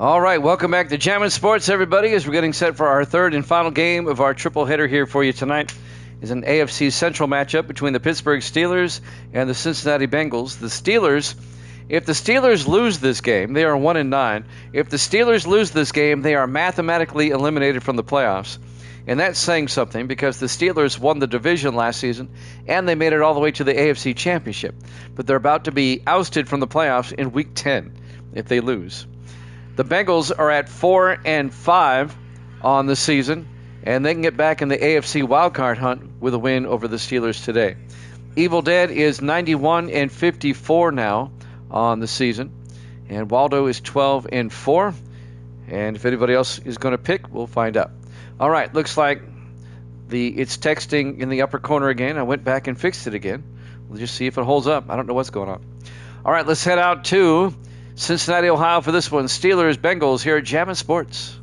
All right, welcome back to Jammin' Sports, everybody, as we're getting set for our third and final game of our triple header here for you tonight. Is an AFC Central matchup between the Pittsburgh Steelers and the Cincinnati Bengals. The Steelers, if the Steelers lose this game, they are 1-9. If the Steelers lose this game, they are mathematically eliminated from the playoffs. And that's saying something because the Steelers won the division last season and they made it all the way to the AFC Championship. But they're about to be ousted from the playoffs in Week 10 if they lose. The Bengals are at 4-5 on the season, and they can get back in the AFC wildcard hunt with a win over the Steelers today. Evil Dead is 91-54 now on the season, and Waldo is 12-4. And if anybody else is going to pick, we'll find out. All right, looks like it's texting in the upper corner again. I went back and fixed it again. We'll just see if it holds up. I don't know what's going on. All right, let's head out to Cincinnati, Ohio for this one. Steelers, Bengals here at Jammin' Sports.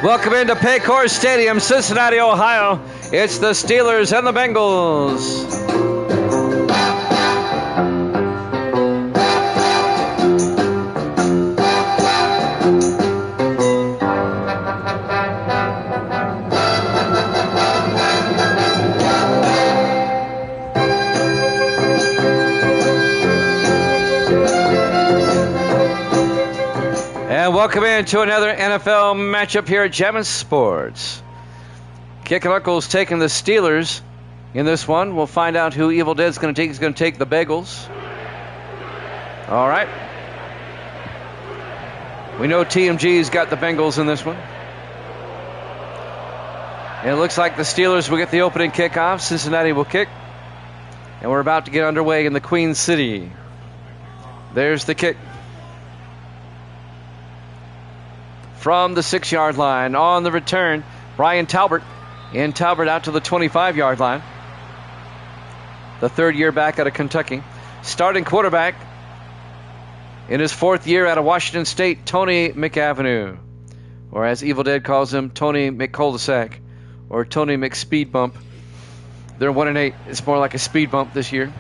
Welcome into Paycor Stadium, Cincinnati, Ohio. It's the Steelers and the Bengals. And welcome into another NFL matchup here at Jammin' Sports. Kick and Uncle's taking the Steelers in this one. We'll find out who Evil Dead's going to take. He's going to take the Bengals. All right. We know TMG's got the Bengals in this one. And it looks like the Steelers will get the opening kickoff. Cincinnati will kick. And we're about to get underway in the Queen City. There's the kick. From the 6-yard line. On the return, Brian Talbert. And Talbert out to the 25-yard line. The third year back out of Kentucky. Starting quarterback in his fourth year out of Washington State, Tony McAvenue. Or as Evil Dead calls him, Tony McCul-de-sac. Or Tony McSpeedbump. They're 1-8. It's more like a speed bump this year.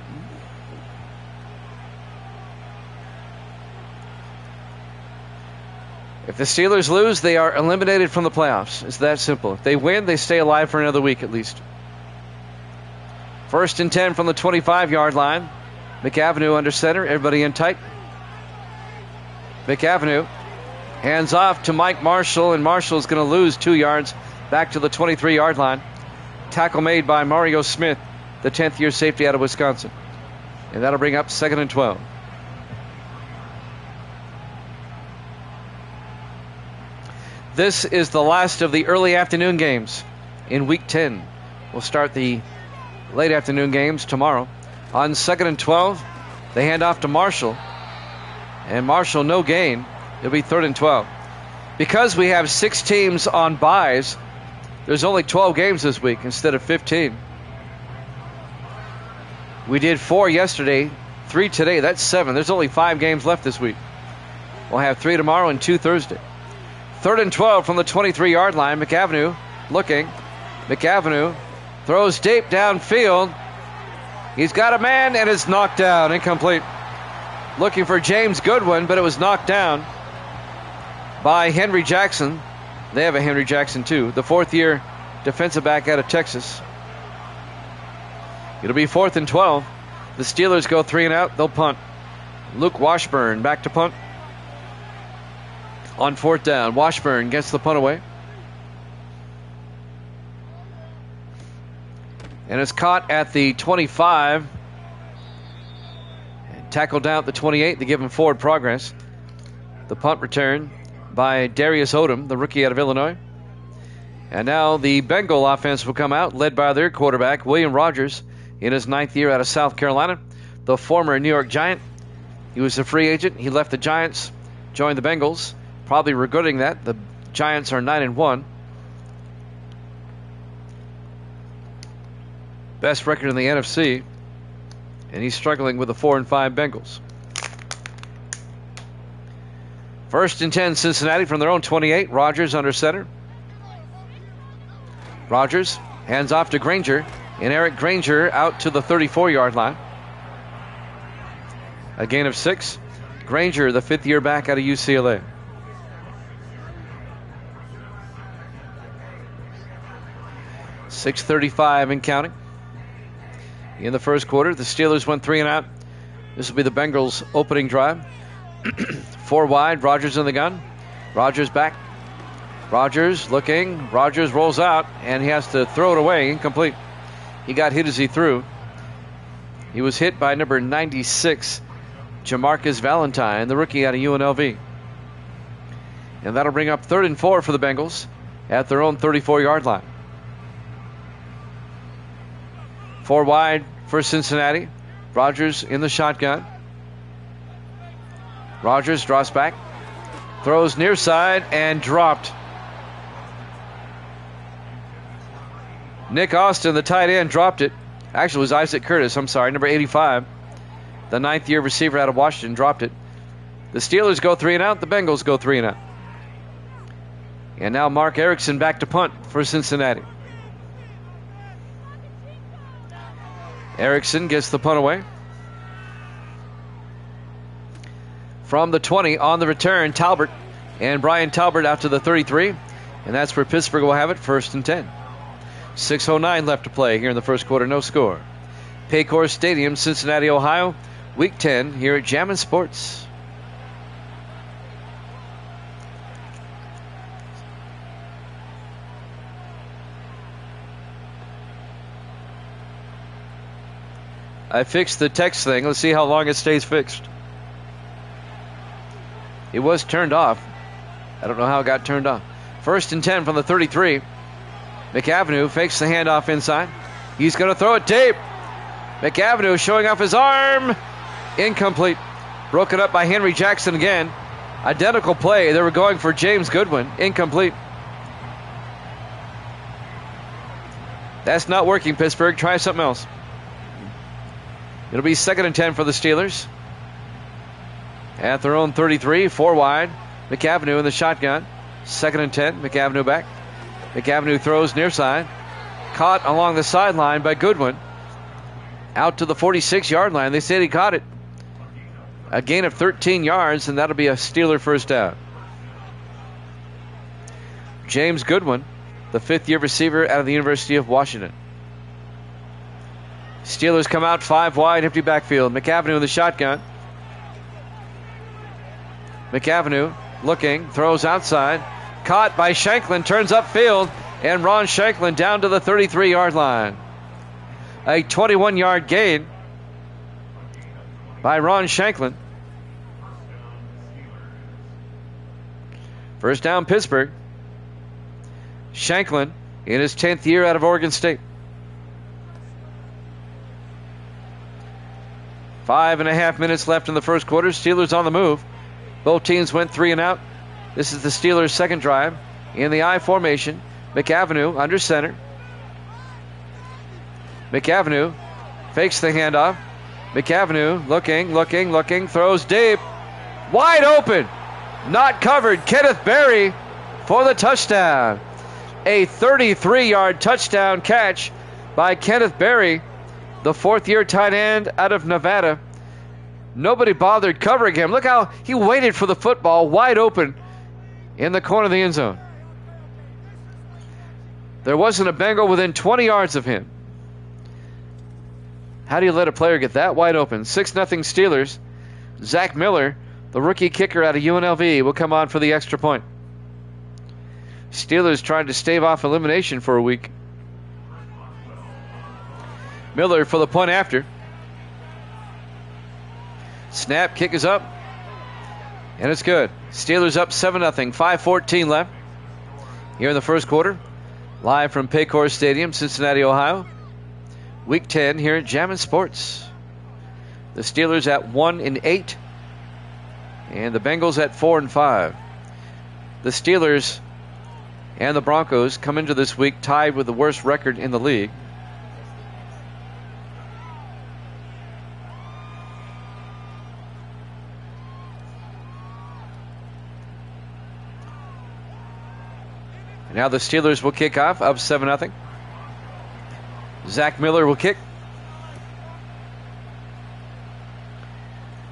If the Steelers lose, they are eliminated from the playoffs. It's that simple. If they win, they stay alive for another week at least. 1st and 10 from the 25-yard line. McAvenue under center. Everybody in tight. McAvenue hands off to Mike Marshall, and Marshall's going to lose 2 yards back to the 23-yard line. Tackle made by Mario Smith, the 10th-year safety out of Wisconsin. And that'll bring up 2nd and 12. This is the last of the early afternoon games in Week 10. We'll start the late afternoon games tomorrow. On 2nd and 12, they hand off to Marshall. And Marshall, no gain. It'll be 3rd and 12. Because we have 6 teams on byes, there's only 12 games this week instead of 15. We did 4 yesterday, 3 today. That's 7. There's only 5 games left this week. We'll have 3 tomorrow and 2 Thursday. 3rd and 12 from the 23-yard line. McAvenue looking. McAvenue throws deep downfield. He's got a man and it's knocked down. Incomplete. Looking for James Goodwin, but it was knocked down by Henry Jackson. They have a Henry Jackson too. The 4th-year defensive back out of Texas. It'll be 4th and 12. The Steelers go 3 and out. They'll punt. Luke Washburn back to punt. On 4th down, Washburn gets the punt away. And it's caught at the 25. And tackled down at the 28 to give him forward progress. The punt return by Darius Odom, the rookie out of Illinois. And now the Bengal offense will come out, led by their quarterback, William Rogers, in his 9th year out of South Carolina, the former New York Giant. He was a free agent. He left the Giants, joined the Bengals. Probably regretting that. The Giants are 9-1. Best record in the NFC. And he's struggling with the 4-5 Bengals. 1st and 10, Cincinnati from their own 28. Rodgers under center. Rodgers hands off to Granger. And Eric Granger out to the 34-yard line. A gain of 6. Granger, the 5th-year back out of UCLA. .635 and counting. In the first quarter, the Steelers went 3 and out. This will be the Bengals' opening drive. 4 wide, Rodgers in the gun. Rodgers back. Rodgers looking. Rodgers rolls out, and he has to throw it away. Incomplete. He got hit as he threw. He was hit by number 96, Jamarcus Valentine, the rookie out of UNLV. And that'll bring up 3rd and 4 for the Bengals at their own 34-yard line. 4 wide for Cincinnati. Rodgers in the shotgun. Rodgers draws back. Throws near side and dropped. Nick Austin, the tight end, dropped it. Actually, it was Isaac Curtis, number 85. The 9th-year receiver out of Washington dropped it. The Steelers go 3 and out. The Bengals go 3 and out. And now Mark Erickson back to punt for Cincinnati. Erickson gets the punt away. From the 20 on the return, Talbert. And Brian Talbert out to the 33. And that's where Pittsburgh will have it, 1st and 10. 6:09 left to play here in the first quarter, no score. Paycor Stadium, Cincinnati, Ohio. Week 10 here at Jammin' Sports. I fixed the text thing. Let's see how long it stays fixed. It was turned off. I don't know how it got turned off. 1st and 10 from the 33. McAvenue fakes the handoff inside. He's going to throw it deep. McAvenue showing off his arm. Incomplete. Broken up by Henry Jackson again. Identical play. They were going for James Goodwin. Incomplete. That's not working, Pittsburgh. Try something else. It'll be 2nd and 10 for the Steelers. At their own 33, 4 wide. McAvenue in the shotgun. 2nd and 10. McAvenue back. McAvenue throws near side. Caught along the sideline by Goodwin. Out to the 46-yard line. They said he caught it. A gain of 13 yards, and that'll be a Steeler first down. James Goodwin, the 5th-year receiver out of the University of Washington. Steelers come out 5 wide, empty backfield. McAvenue in the shotgun. McAvenue looking, throws outside. Caught by Shanklin, turns upfield, and Ron Shanklin down to the 33-yard line. A 21-yard gain by Ron Shanklin. First down, Pittsburgh. Shanklin in his 10th year out of Oregon State. 5.5 minutes left in the first quarter. Steelers on the move. Both teams went 3 and out. This is the Steelers' second drive in the I formation. McAvenue under center. McAvenue fakes the handoff. McAvenue looking, throws deep. Wide open. Not covered. Kenneth Berry for the touchdown. A 33-yard touchdown catch by Kenneth Berry, the 4th-year tight end out of Nevada. Nobody bothered covering him. Look how he waited for the football wide open in the corner of the end zone. There wasn't a Bengal within 20 yards of him. How do you let a player get that wide open? 6-0 Steelers. Zach Miller, the rookie kicker out of UNLV, will come on for the extra point. Steelers trying to stave off elimination for a week. Miller for the punt after. Snap, kick is up. And it's good. Steelers up 7-0. 5:14 left here in the first quarter. Live from Paycor Stadium, Cincinnati, Ohio. Week 10 here at Jammin' Sports. The Steelers at 1-8. And the Bengals at 4-5. The Steelers and the Broncos come into this week tied with the worst record in the league. And now the Steelers will kick off, up 7-0. Zach Miller will kick.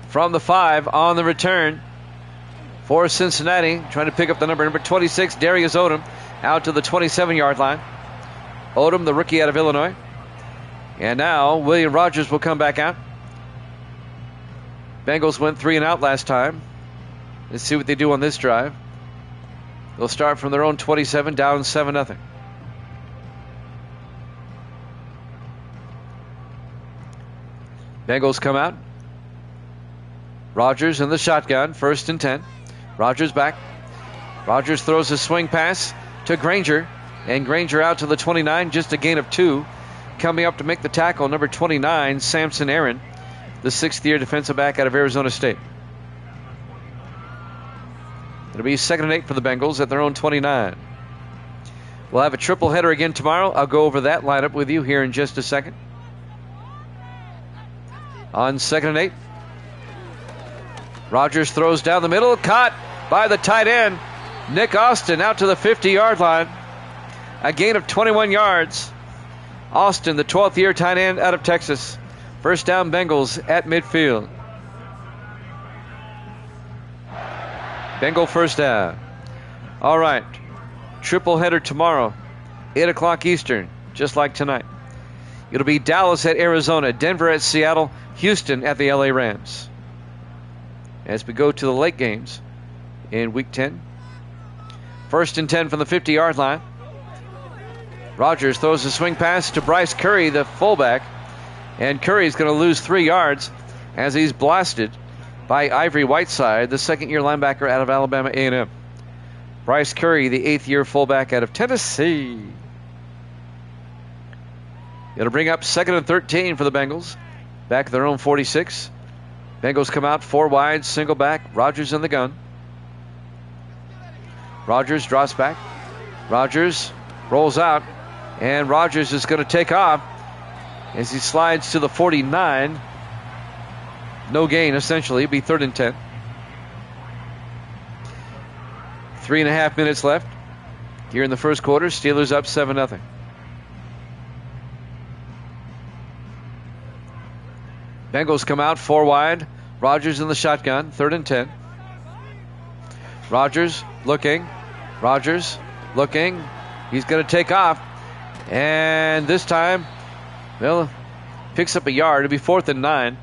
From the 5 on the return for Cincinnati, trying to pick up the number 26, Darius Odom, out to the 27-yard line. Odom, the rookie out of Illinois. And now William Rogers will come back out. Bengals went 3 and out last time. Let's see what they do on this drive. They'll start from their own 27, down 7-0. Bengals come out. Rogers in the shotgun, 1st and 10. Rogers back. Rogers throws a swing pass to Granger, and Granger out to the 29, just a gain of 2. Coming up to make the tackle, number 29, Samson Aaron, the 6th-year defensive back out of Arizona State. It'll be 2nd and 8 for the Bengals at their own 29. We'll have a triple header again tomorrow. I'll go over that lineup with you here in just a second. On 2nd and 8. Rogers throws down the middle, caught by the tight end, Nick Austin, out to the 50-yard line. A gain of 21 yards. Austin, the 12th-year tight end out of Texas. First down, Bengals at midfield. Bengal first down. All right. Triple header tomorrow, 8 o'clock Eastern, just like tonight. It'll be Dallas at Arizona, Denver at Seattle, Houston at the LA Rams. As we go to the late games in Week 10. 1st and 10 from the 50-yard line. Rogers throws a swing pass to Bryce Curry, the fullback. And Curry's going to lose 3 yards as he's blasted by Ivory Whiteside, the 2nd-year linebacker out of Alabama A&M. Bryce Curry, the 8th-year fullback out of Tennessee. It'll bring up 2nd and 13 for the Bengals. Back at their own 46. Bengals come out 4 wide, single back. Rogers in the gun. Rogers drops back. Rogers rolls out. And Rogers is going to take off as he slides to the 49. No gain, essentially. It'll be 3rd and 10. 3.5 minutes left here in the first quarter. Steelers up 7-0. Bengals come out 4 wide. Rogers in the shotgun. 3rd and 10. Rogers looking. Rogers looking. He's going to take off. And this time, well, picks up a yard. It'll be 4th and 9.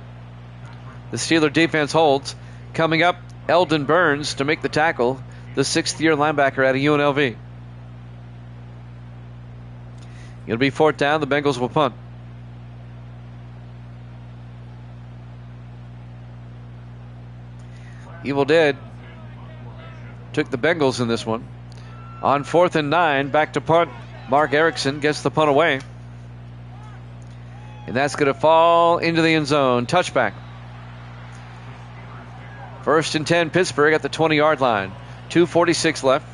The Steeler defense holds. Coming up, Eldon Burns to make the tackle, the 6th-year linebacker out of UNLV. It'll be 4th down. The Bengals will punt. Evil Dead took the Bengals in this one. On 4th and 9, back to punt. Mark Erickson gets the punt away. And that's going to fall into the end zone. Touchback. 1st and 10, Pittsburgh at the 20-yard line. 2:46 left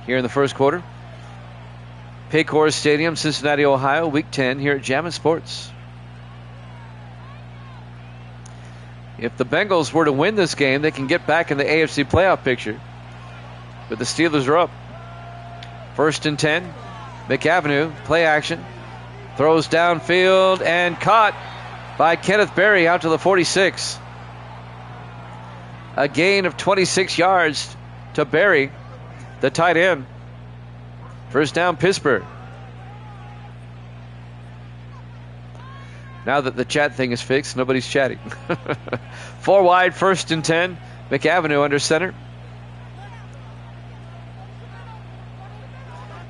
here in the first quarter. Paycor Stadium, Cincinnati, Ohio, Week 10 here at Jammin' Sports. If the Bengals were to win this game, they can get back in the AFC playoff picture. But the Steelers are up. 1st and 10, McAvenue, play action. Throws downfield and caught by Kenneth Berry out to the 46. A gain of 26 yards to Berry, the tight end. First down, Pittsburgh. Now that the chat thing is fixed, nobody's chatting. 4 wide, 1st and 10. McAvenue under center.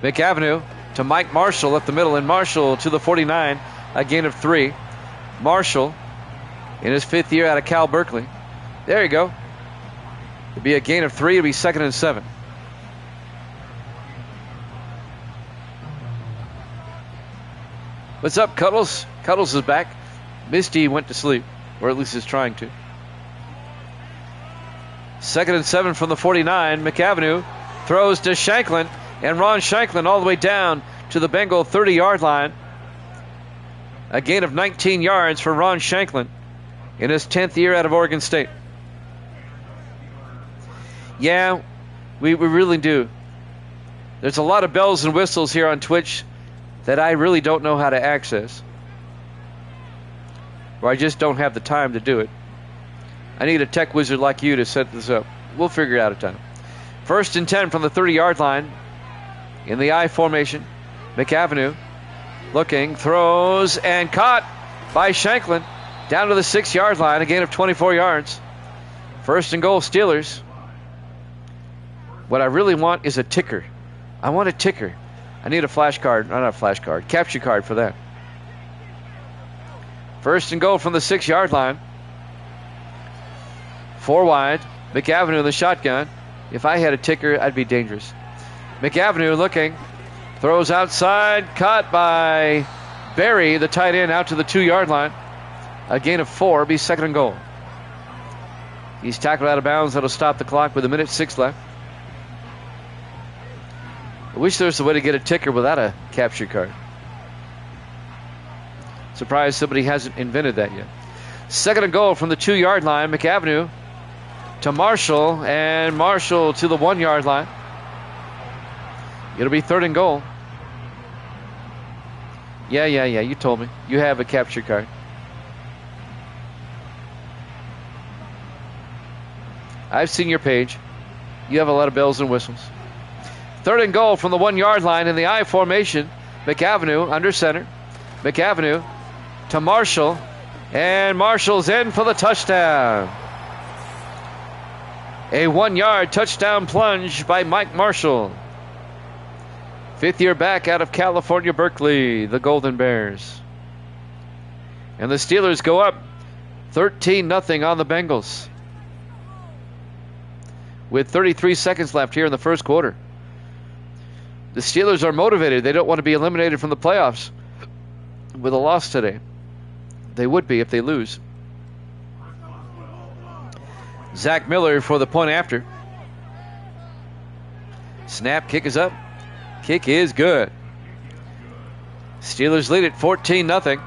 McAvenue to Mike Marshall up the middle, and Marshall to the 49. A gain of 3. Marshall in his 5th year out of Cal Berkeley. There you go. It'll be a gain of 3. It'll be 2nd and 7. What's up, Cuddles? Cuddles is back. Misty went to sleep, or at least is trying to. 2nd and 7 from the 49. McAvenue throws to Shanklin, and Ron Shanklin all the way down to the Bengal 30-yard line. A gain of 19 yards for Ron Shanklin in his 10th year out of Oregon State. Yeah, we really do. There's a lot of bells and whistles here on Twitch that I really don't know how to access, or I just don't have the time to do it. I need a tech wizard like you to set this up. We'll figure it out a time. 1st and 10 from the 30-yard line in the I formation. McAvenue looking, throws, and caught by Shanklin down to the 6-yard line, a gain of 24 yards. 1st and goal, Steelers. What I really want is a ticker. I want a ticker. I need a flash card, not a flash card, capture card for that. 1st and goal from the 6-yard line. 4 wide. McAvenue in the shotgun. If I had a ticker, I'd be dangerous. McAvenue looking. Throws outside. Caught by Berry, the tight end, out to the 2-yard line. A gain of 4. Be 2nd and goal. He's tackled out of bounds. That'll stop the clock with 1:06 left. I wish there was a way to get a ticker without a capture card. Surprised somebody hasn't invented that yet. 2nd and goal from the 2-yard line. McAvenue to Marshall, and Marshall to the 1-yard line. It'll be 3rd and goal. Yeah, you told me. You have a capture card. I've seen your page. You have a lot of bells and whistles. 3rd and goal from the 1-yard line in the I formation. McAvenue under center. McAvenue to Marshall, and Marshall's in for the touchdown. A 1-yard touchdown plunge by Mike Marshall. 5th year back out of California, Berkeley, the Golden Bears. And the Steelers go up 13-0 on the Bengals with 33 seconds left here in the 1st quarter. The Steelers are motivated. They don't want to be eliminated from the playoffs with a loss today. They would be if they lose. Zach Miller for the point after. Snap, kick is up. Kick is good. Steelers lead it 14-0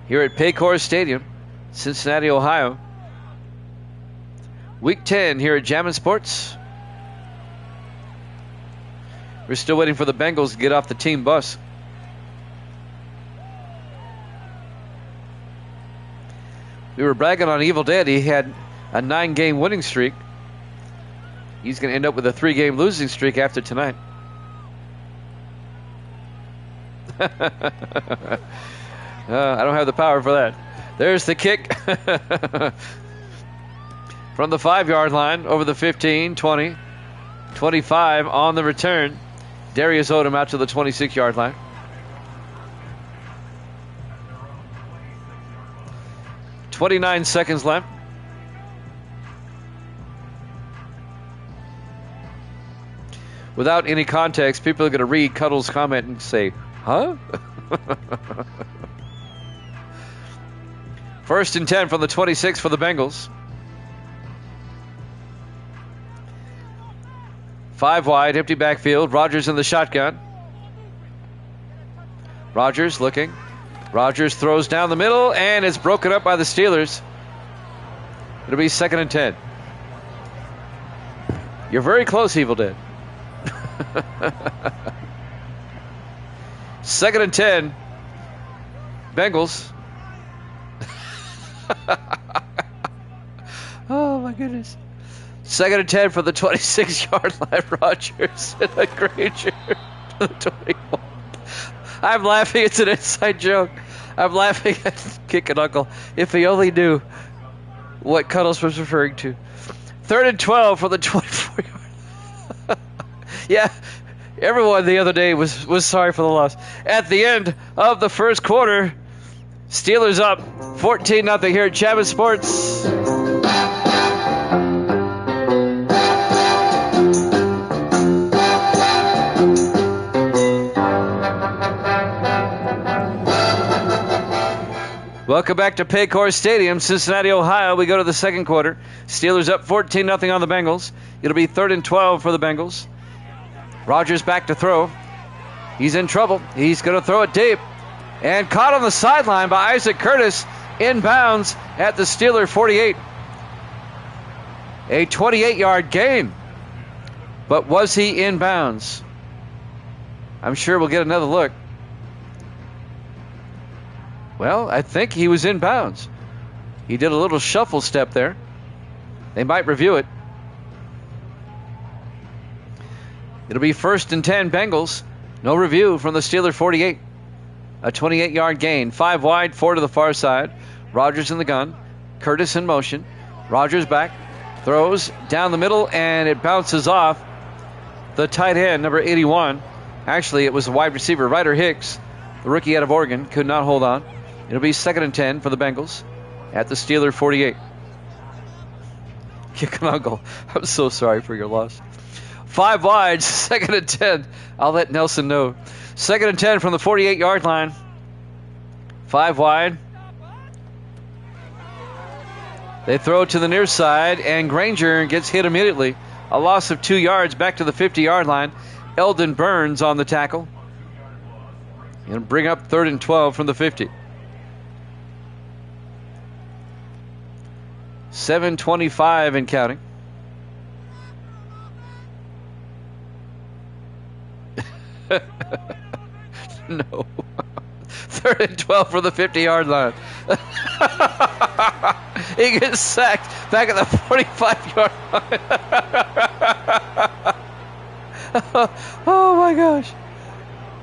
here at Paycor Stadium, Cincinnati, Ohio. Week 10 here at Jammin' Sports. We're still waiting for the Bengals to get off the team bus. We were bragging on Evil Dead. He had a 9-game winning streak. He's going to end up with a 3-game losing streak after tonight. I don't have the power for that. There's the kick. From the 5-yard line over the 15, 20, 25 on the return. Darius Odom out to the 26-yard line. .29 seconds left. Without any context, people are going to read Cuddle's comment and say, huh? 1st and 10 from the 26 for the Bengals. 5 wide, empty backfield. Rodgers in the shotgun. Rodgers looking. Rodgers throws down the middle, and it's broken up by the Steelers. It'll be 2nd and 10. You're very close, Evil Dead. 2nd and 10. Bengals. Oh, my goodness. 2nd and 10 for the 26-yard line. Rodgers in a Granger to the 21. I'm laughing. It's an inside joke. I'm laughing at Kick and Uncle. If he only knew what Cuddles was referring to. 3rd and 12 for the 24-yard. Yeah, everyone the other day was sorry for the loss. At the end of the 1st quarter, Steelers up 14-0 here at Jammin' Sports. Welcome back to Paycor Stadium, Cincinnati, Ohio. We go to the second quarter. Steelers up 14-0 on the Bengals. It'll be 3rd and 12 for the Bengals. Rodgers back to throw. He's in trouble. He's going to throw it deep. And caught on the sideline by Isaac Curtis, inbounds at the Steeler 48. A 28-yard gain. But was he inbounds? I'm sure we'll get another look. Well, I think he was inbounds. He did a little shuffle step there. They might review it. It'll be 1st and 10 Bengals. No review from the Steeler 48. A 28-yard gain. 5 wide, 4 to the far side. Rodgers in the gun. Curtis in motion. Rodgers back. Throws down the middle, and it bounces off the tight end, number 81. Actually, it was the wide receiver, Ryder Hicks, the rookie out of Oregon. Could not hold on. It'll be 2nd and 10 for the Bengals at the Steeler 48. Kick an uncle. I'm so sorry for your loss. 5 wide, 2nd and 10. I'll let Nelson know. 2nd and 10 from the 48-yard line. 5 wide. They throw to the near side, and Granger gets hit immediately. A loss of 2 yards back to the 50-yard line. Eldon Burns on the tackle. And bring up 3rd and 12 from the 50. 7:25 and counting. No. 3rd and 12 for the 50-yard line. He gets sacked back at the 45-yard line. Oh my gosh.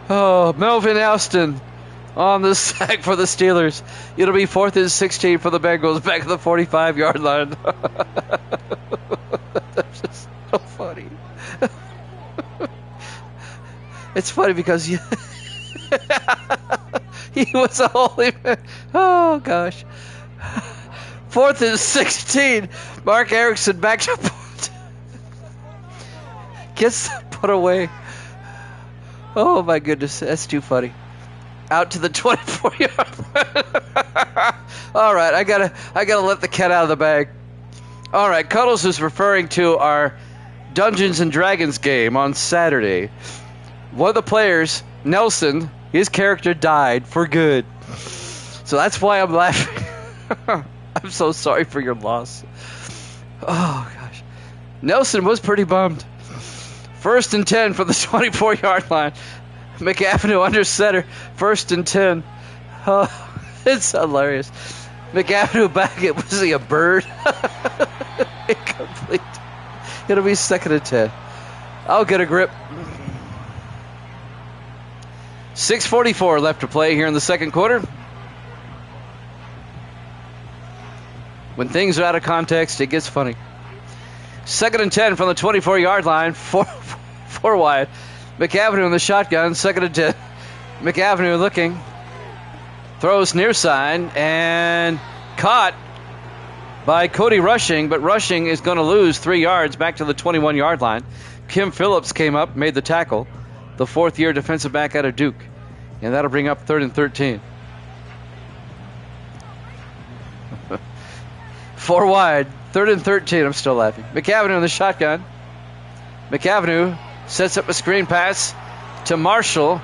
Oh, Melvin Alston on the sack for the Steelers. It'll be 4th and 16 for the Bengals back at the 45-yard line. That's just so funny. It's funny because he was a holy man. Oh, gosh. 4th and 16. Mark Erickson back to punt. Gets the put away. Oh, my goodness. That's too funny. Out to the 24-yard line. All right, I gotta let the cat out of the bag. All right, Cuddles is referring to our Dungeons and Dragons game on Saturday. One of the players, Nelson, his character died for good. So that's why I'm laughing. I'm so sorry for your loss. Oh, gosh. Nelson was pretty bummed. 1st and 10 from the 24-yard line. McAvenue under center. 1st and 10. Oh, it's hilarious. McAvenue back. Was he a bird? Incomplete. It'll be 2nd and 10. I'll get a grip. 6:44 left to play here in the second quarter. When things are out of context, it gets funny. 2nd and 10 from the 24-yard line. Four wide. McAvenue in the shotgun. 2nd and 10. McAvenue looking. Throws near side and caught by Cody Rushing, but Rushing is going to lose 3 yards back to the 21-yard line. Kim Phillips came up, made the tackle, the 4th-year defensive back out of Duke. And that'll bring up 3rd and 13. 4 wide, 3rd and 13. I'm still laughing. McAvenue in the shotgun. McAvenue sets up a screen pass to Marshall.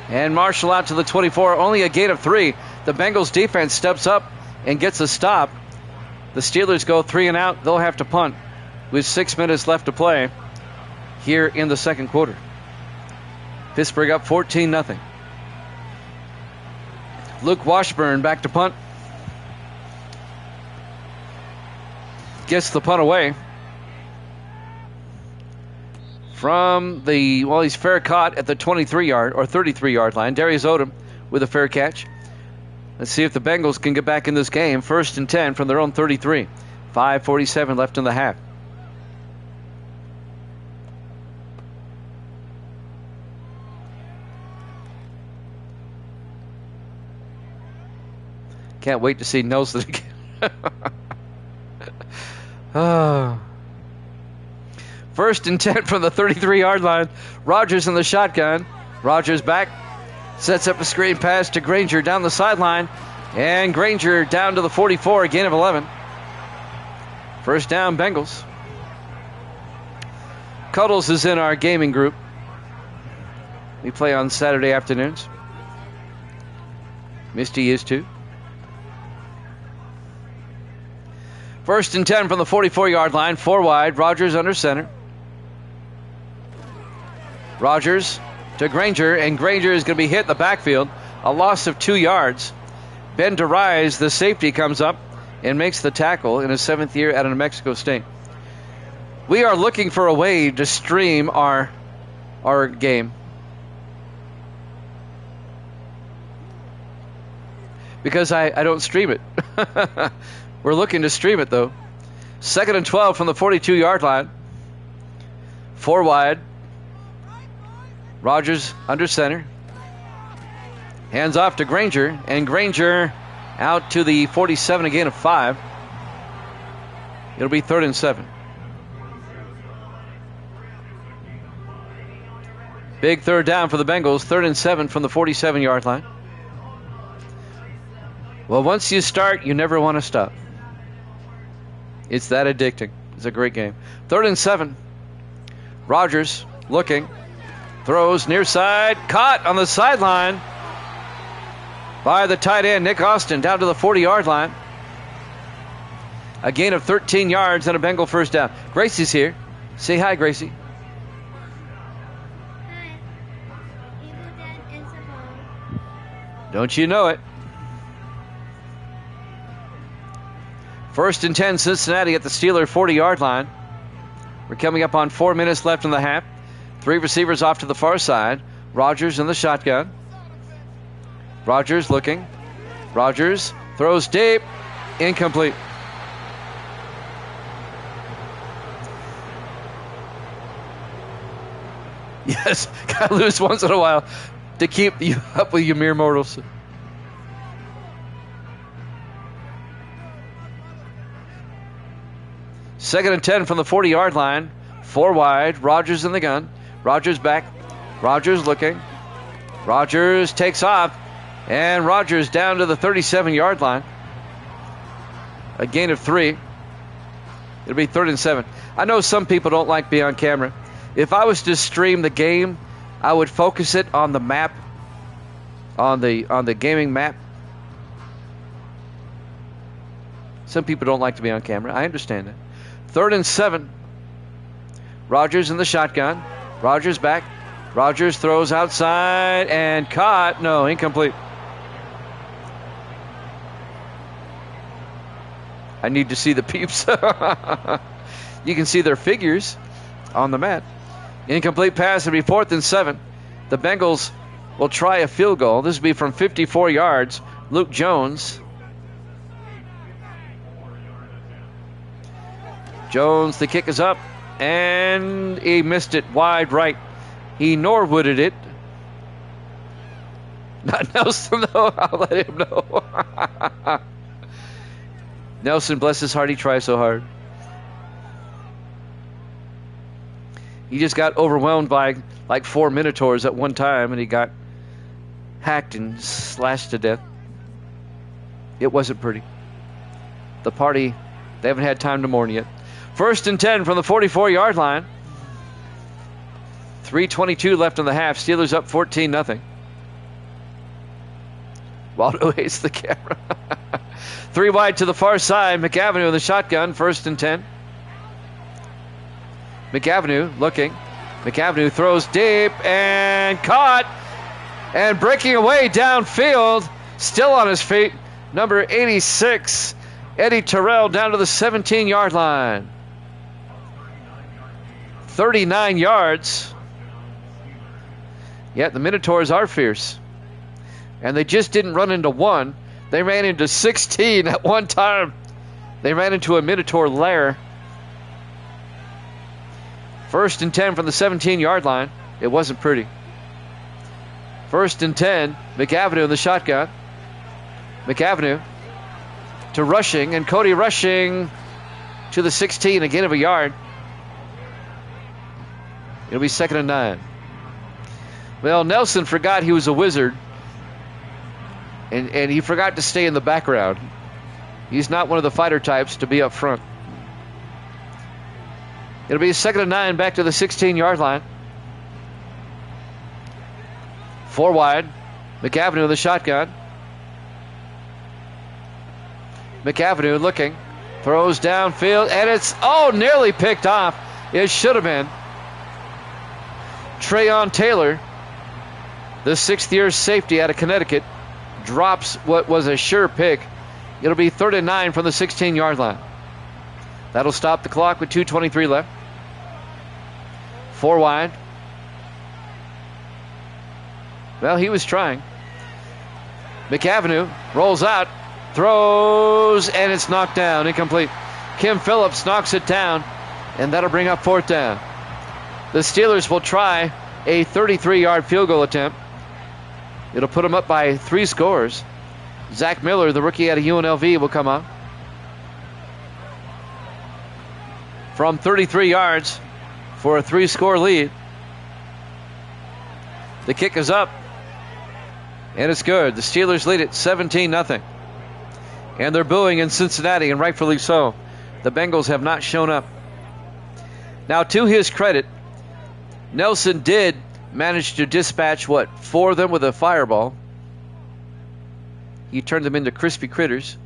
And Marshall out to the 24. Only a gain of 3. The Bengals defense steps up and gets a stop. The Steelers go 3 and out. They'll have to punt with 6 minutes left to play here in the second quarter. Pittsburgh up 14-0. Luke Washburn back to punt. Gets the punt away. From the, well, he's fair caught at the 23-yard or 33-yard line. Darius Odom with a fair catch. Let's see if the Bengals can get back in this game. 1st and 10 from their own 33. 5:47 left in the half. Can't wait to see Nelson again. Oh. 1st and 10 from the 33-yard line. Rodgers in the shotgun. Rodgers back. Sets up a screen pass to Granger down the sideline. And Granger down to the 44, a gain of 11. First down, Bengals. Cuddles is in our gaming group. We play on Saturday afternoons. Misty is too. First and 10 from the 44-yard line, 4 wide. Rogers under center. Rogers to Granger, and Granger is going to be hit in the backfield. A loss of 2 yards. Ben DeRise, the safety, comes up and makes the tackle in his 7th year out of New Mexico State. We are looking for a way to stream our game. Because I don't stream it. We're looking to stream it, though. 2nd and 12 from the 42-yard line. 4 wide. Rogers under center. Hands off to Granger, and Granger out to the 47, a gain of 5. It'll be 3rd and 7. Big 3rd down for the Bengals, 3rd and 7 from the 47-yard line. Well, once you start, you never want to stop. It's that addicting. It's a great game. 3rd and 7. Rogers looking. Throws near side. Caught on the sideline by the tight end, Nick Austin, down to the 40-yard line. A gain of 13 yards and a Bengal first down. Gracie's here. Say hi, Gracie. Don't you know it? 1st and 10, Cincinnati at the Steeler 40-yard line. We're coming up on 4 minutes left in the half. 3 receivers off to the far side. Rogers in the shotgun. Rogers looking. Rogers throws deep. Incomplete. Yes, gotta lose once in a while to keep you up with your mere mortals. Second and 10 from the 40-yard line. 4 wide. Rogers in the gun. Rogers back. Rogers looking. Rogers takes off. And Rogers down to the 37-yard line. A gain of 3. It'll be 3rd and 7. I know some people don't like being on camera. If I was to stream the game, I would focus it on the map, on the gaming map. Some people don't like to be on camera. I understand that. 3rd and 7. Rogers in the shotgun. Rogers back. Rogers throws outside and caught. No, incomplete. I need to see the peeps. You can see their figures on the mat. Incomplete pass. It'll be 4th and 7. The Bengals will try a field goal. This will be from 54 yards. Luke Jones. Jones, the kick is up. And he missed it wide right. He Norwooded it. Not Nelson, though. I'll let him know. Nelson, bless his heart, he tries so hard. He just got overwhelmed by like 4 Minotaurs at one time, and he got hacked and slashed to death. It wasn't pretty. The party, they haven't had time to mourn yet. 1st and 10 from the 44-yard line. 3:22 left in the half. Steelers up 14-0. Waldo hates the camera. 3 wide to the far side. McAvenue in the shotgun. 1st and 10. McAvenue looking. McAvenue throws deep and caught. And breaking away downfield. Still on his feet. Number 86, Eddie Terrell, down to the 17-yard line. 39 yards. Yeah, the Minotaurs are fierce. And they just didn't run into one. They ran into 16 at one time. They ran into a Minotaur lair. 1st and 10 from the 17-yard line. It wasn't pretty. 1st and 10. McAvenue in the shotgun. McAvenue to Rushing, and Cody Rushing to the 16, a gain of a yard. It'll be 2nd and 9. Well, Nelson forgot he was a wizard And he forgot to stay in the background. He's not one of the fighter types to be up front. It'll be 2nd and 9 back to the 16-yard line. 4 wide. McAvenue in the shotgun. McAvenue looking. Throws downfield, and it's, nearly picked off. It should have been. Trayon Taylor, the 6th-year safety out of Connecticut, drops what was a sure pick. It'll be 3rd and 9 from the 16-yard line. That'll stop the clock with 2:23 left. 4 wide. Well, he was trying. McAvenue rolls out, throws, and it's knocked down, incomplete. Kim Phillips knocks it down, and that'll bring up 4th down. The Steelers will try a 33-yard field goal attempt. It'll put them up by 3 scores. Zach Miller, the rookie out of UNLV, will come up. From 33 yards for a 3-score lead. The kick is up, and it's good. The Steelers lead it 17-0. And they're booing in Cincinnati, and rightfully so. The Bengals have not shown up. Now, to his credit, Nelson did manage to dispatch, 4 of them with a fireball. He turned them into crispy critters.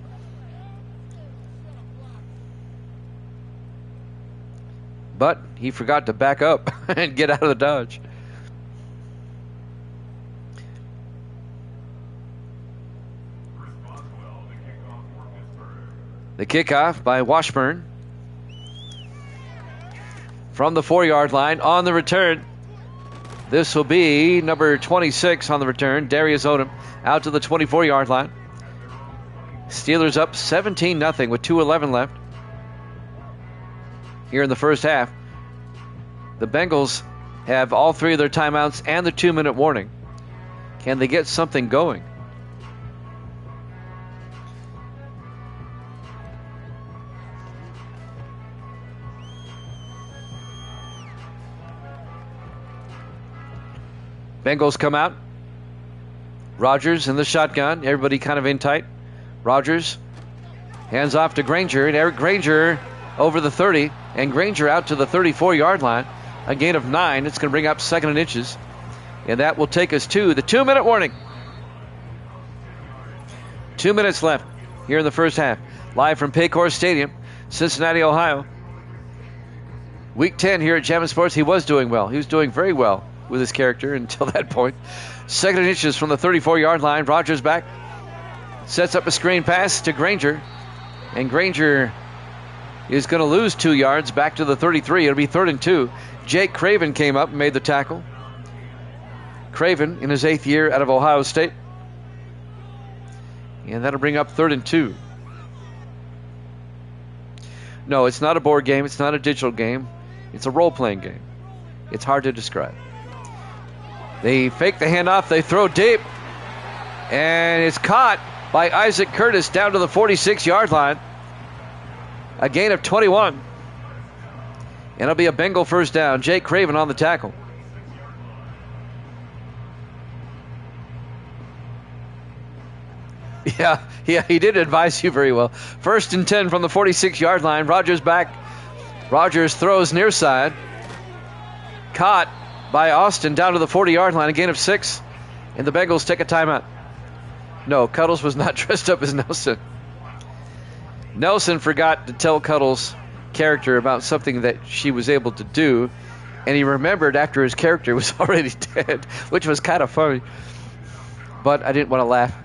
But he forgot to back up and get out of the dodge. The kickoff by Washburn. From the 4-yard line on the return. This will be number 26 on the return, Darius Odom, out to the 24-yard line. Steelers up 17-0 with 2:11 left here in the first half. The Bengals have all 3 of their timeouts and the 2-minute warning. Can they get something going? Bengals come out. Rodgers in the shotgun. Everybody kind of in tight. Rodgers hands off to Granger, and Eric Granger over the 30, and Granger out to the 34-yard line. A gain of 9. It's going to bring up 2nd and inches, and that will take us to the 2-minute warning. 2 minutes left here in the first half. Live from Paycor Stadium, Cincinnati, Ohio. Week 10 here at Jammin' Sports. He was doing well. He was doing very well with his character until that point. 2nd and inches from the 34-yard line. Rodgers back. Sets up a screen pass to Granger. And Granger is going to lose 2 yards back to the 33. It'll be 3rd and 2. Jake Craven came up and made the tackle. Craven in his 8th year out of Ohio State. And that'll bring up 3rd and 2. No, it's not a board game. It's not a digital game. It's a role-playing game. It's hard to describe. They fake the handoff. They throw deep. And it's caught by Isaac Curtis down to the 46-yard line. A gain of 21. And it'll be a Bengal first down. Jake Craven on the tackle. Yeah, he did advise you very well. 1st and 10 from the 46-yard line. Rodgers back. Rodgers throws near side. Caught by Austin down to the 40-yard line. A gain of 6. And the Bengals take a timeout. No, Cuddles was not dressed up as Nelson. Nelson forgot to tell Cuddles' character about something that she was able to do, and he remembered after his character was already dead, which was kind of funny. But I didn't want to laugh.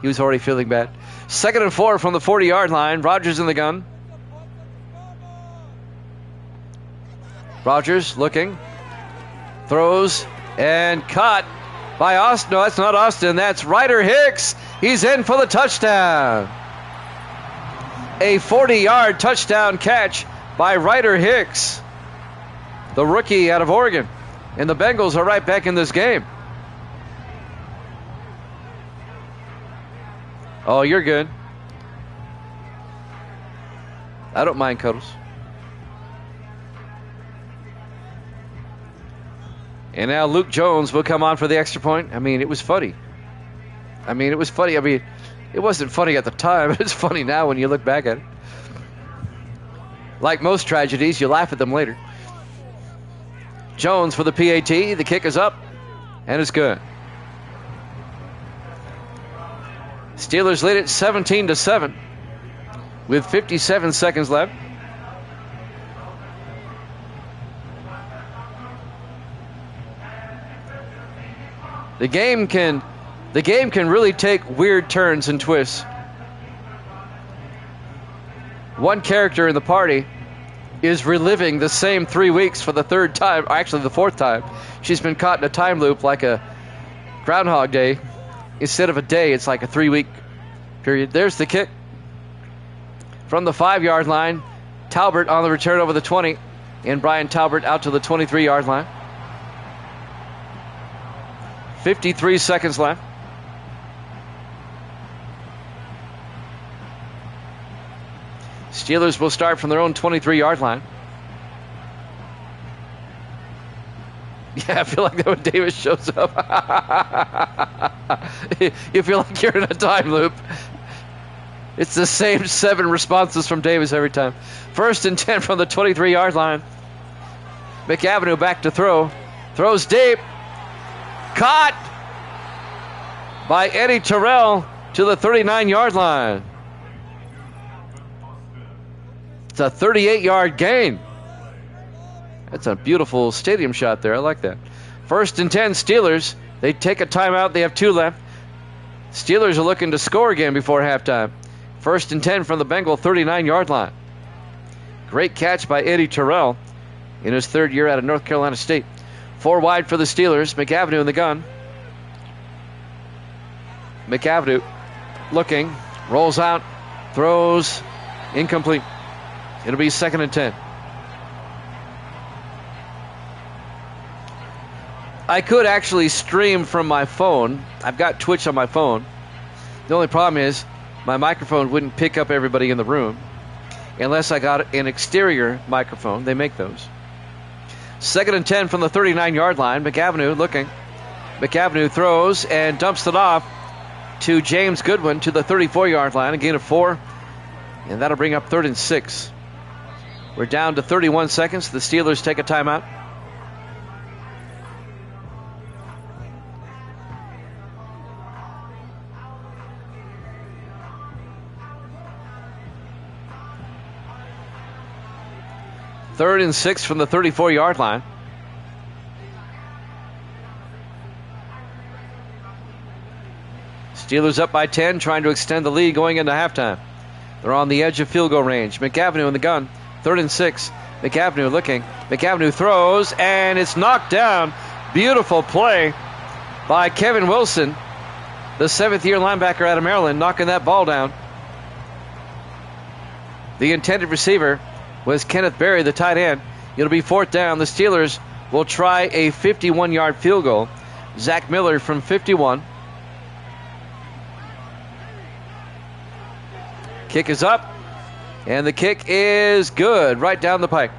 He was already feeling bad. 2nd and 4 from the 40-yard line. Rodgers in the gun. Rodgers looking. Throws and caught by Austin. No, that's not Austin. That's Ryder Hicks. He's in for the touchdown. A 40-yard touchdown catch by Ryder Hicks, the rookie out of Oregon. And the Bengals are right back in this game. Oh, you're good. I don't mind, Cuddles. And now Luke Jones will come on for the extra point. I mean, it was funny. I mean, it was funny. I mean, it wasn't funny at the time. It's funny now when you look back at it. Like most tragedies, you laugh at them later. Jones for the PAT. The kick is up, and it's good. Steelers lead it 17-7 with 57 seconds left. The game can really take weird turns and twists. One character in the party is reliving the same 3 weeks for the third time, or actually the fourth time. She's been caught in a time loop like a Groundhog Day. Instead of a day, it's like a 3-week period. There's the kick from the 5-yard line. Talbert on the return over the 20, and Brian Talbert out to the 23-yard line. 53 seconds left. Steelers will start from their own 23-yard line. Yeah, I feel like that when Davis shows up. You feel like you're in a time loop. It's the same 7 responses from Davis every time. 1st and 10 from the 23-yard line. McAvenue back to throw. Throws deep. Caught by Eddie Terrell to the 39-yard line. It's a 38-yard gain. That's a beautiful stadium shot there. I like that. 1st and 10 Steelers. They take a timeout. They have 2 left. Steelers are looking to score again before halftime. 1st and 10 from the Bengal 39-yard line. Great catch by Eddie Terrell in his 3rd year out of North Carolina State. 4 wide for the Steelers. McAvenue in the gun. McAvenue looking. Rolls out. Throws. Incomplete. It'll be 2nd and 10. I could actually stream from my phone. I've got Twitch on my phone. The only problem is my microphone wouldn't pick up everybody in the room unless I got an exterior microphone. They make those. 2nd and 10 from the 39-yard line. McAvenue looking. McAvenue throws and dumps it off to James Goodwin to the 34-yard line. A gain of 4. And that'll bring up 3rd and 6. We're down to 31 seconds. The Steelers take a timeout. Third and 6 from the 34-yard line. Steelers up by 10, trying to extend the lead going into halftime. They're on the edge of field goal range. McAvenue in the gun. 3rd and 6. McAvenue looking. McAvenue throws, and it's knocked down. Beautiful play by Kevin Wilson, the 7th-year linebacker out of Maryland, knocking that ball down. The intended receiver was Kenneth Berry, the tight end. It'll be 4th down. The Steelers will try a 51-yard field goal. Zach Miller from 51. Kick is up, and the kick is good right down the pike.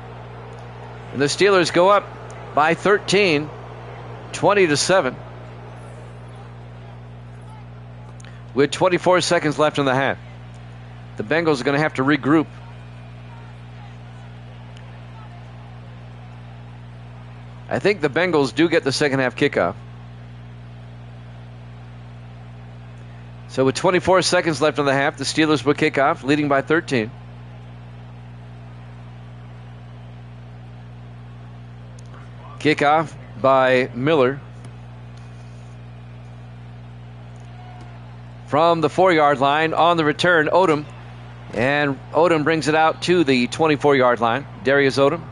And the Steelers go up by 13, 20-7, with 24 seconds left in the half. The Bengals are going to have to regroup. I think the Bengals do get the second half kickoff. So with 24 seconds left in the half, the Steelers will kick off, leading by 13. Kickoff by Miller. From the 4-yard line on the return, Odom. And Odom brings it out to the 24-yard line. Darius Odom.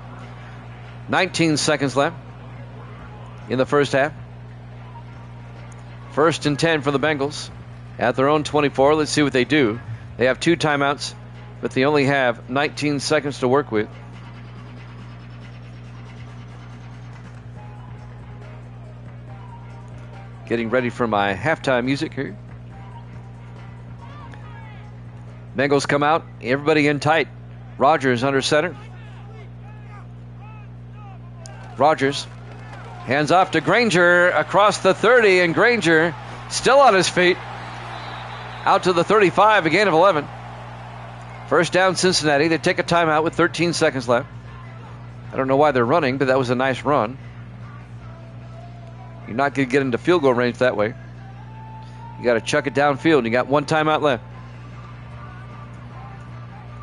19 seconds left in the first half. 1st and 10 for the Bengals at their own 24. Let's see what they do. They have 2 timeouts, but they only have 19 seconds to work with. Getting ready for my halftime music here. Bengals come out, everybody in tight. Rogers under center. Rogers hands off to Granger across the 30, and Granger still on his feet. out to the 35, a gain of 11. First down, Cincinnati. They take a timeout with 13 seconds left. I don't know why they're running, but that was a nice run. You're not going to get into field goal range that way. You got to chuck it downfield, and you got one timeout left.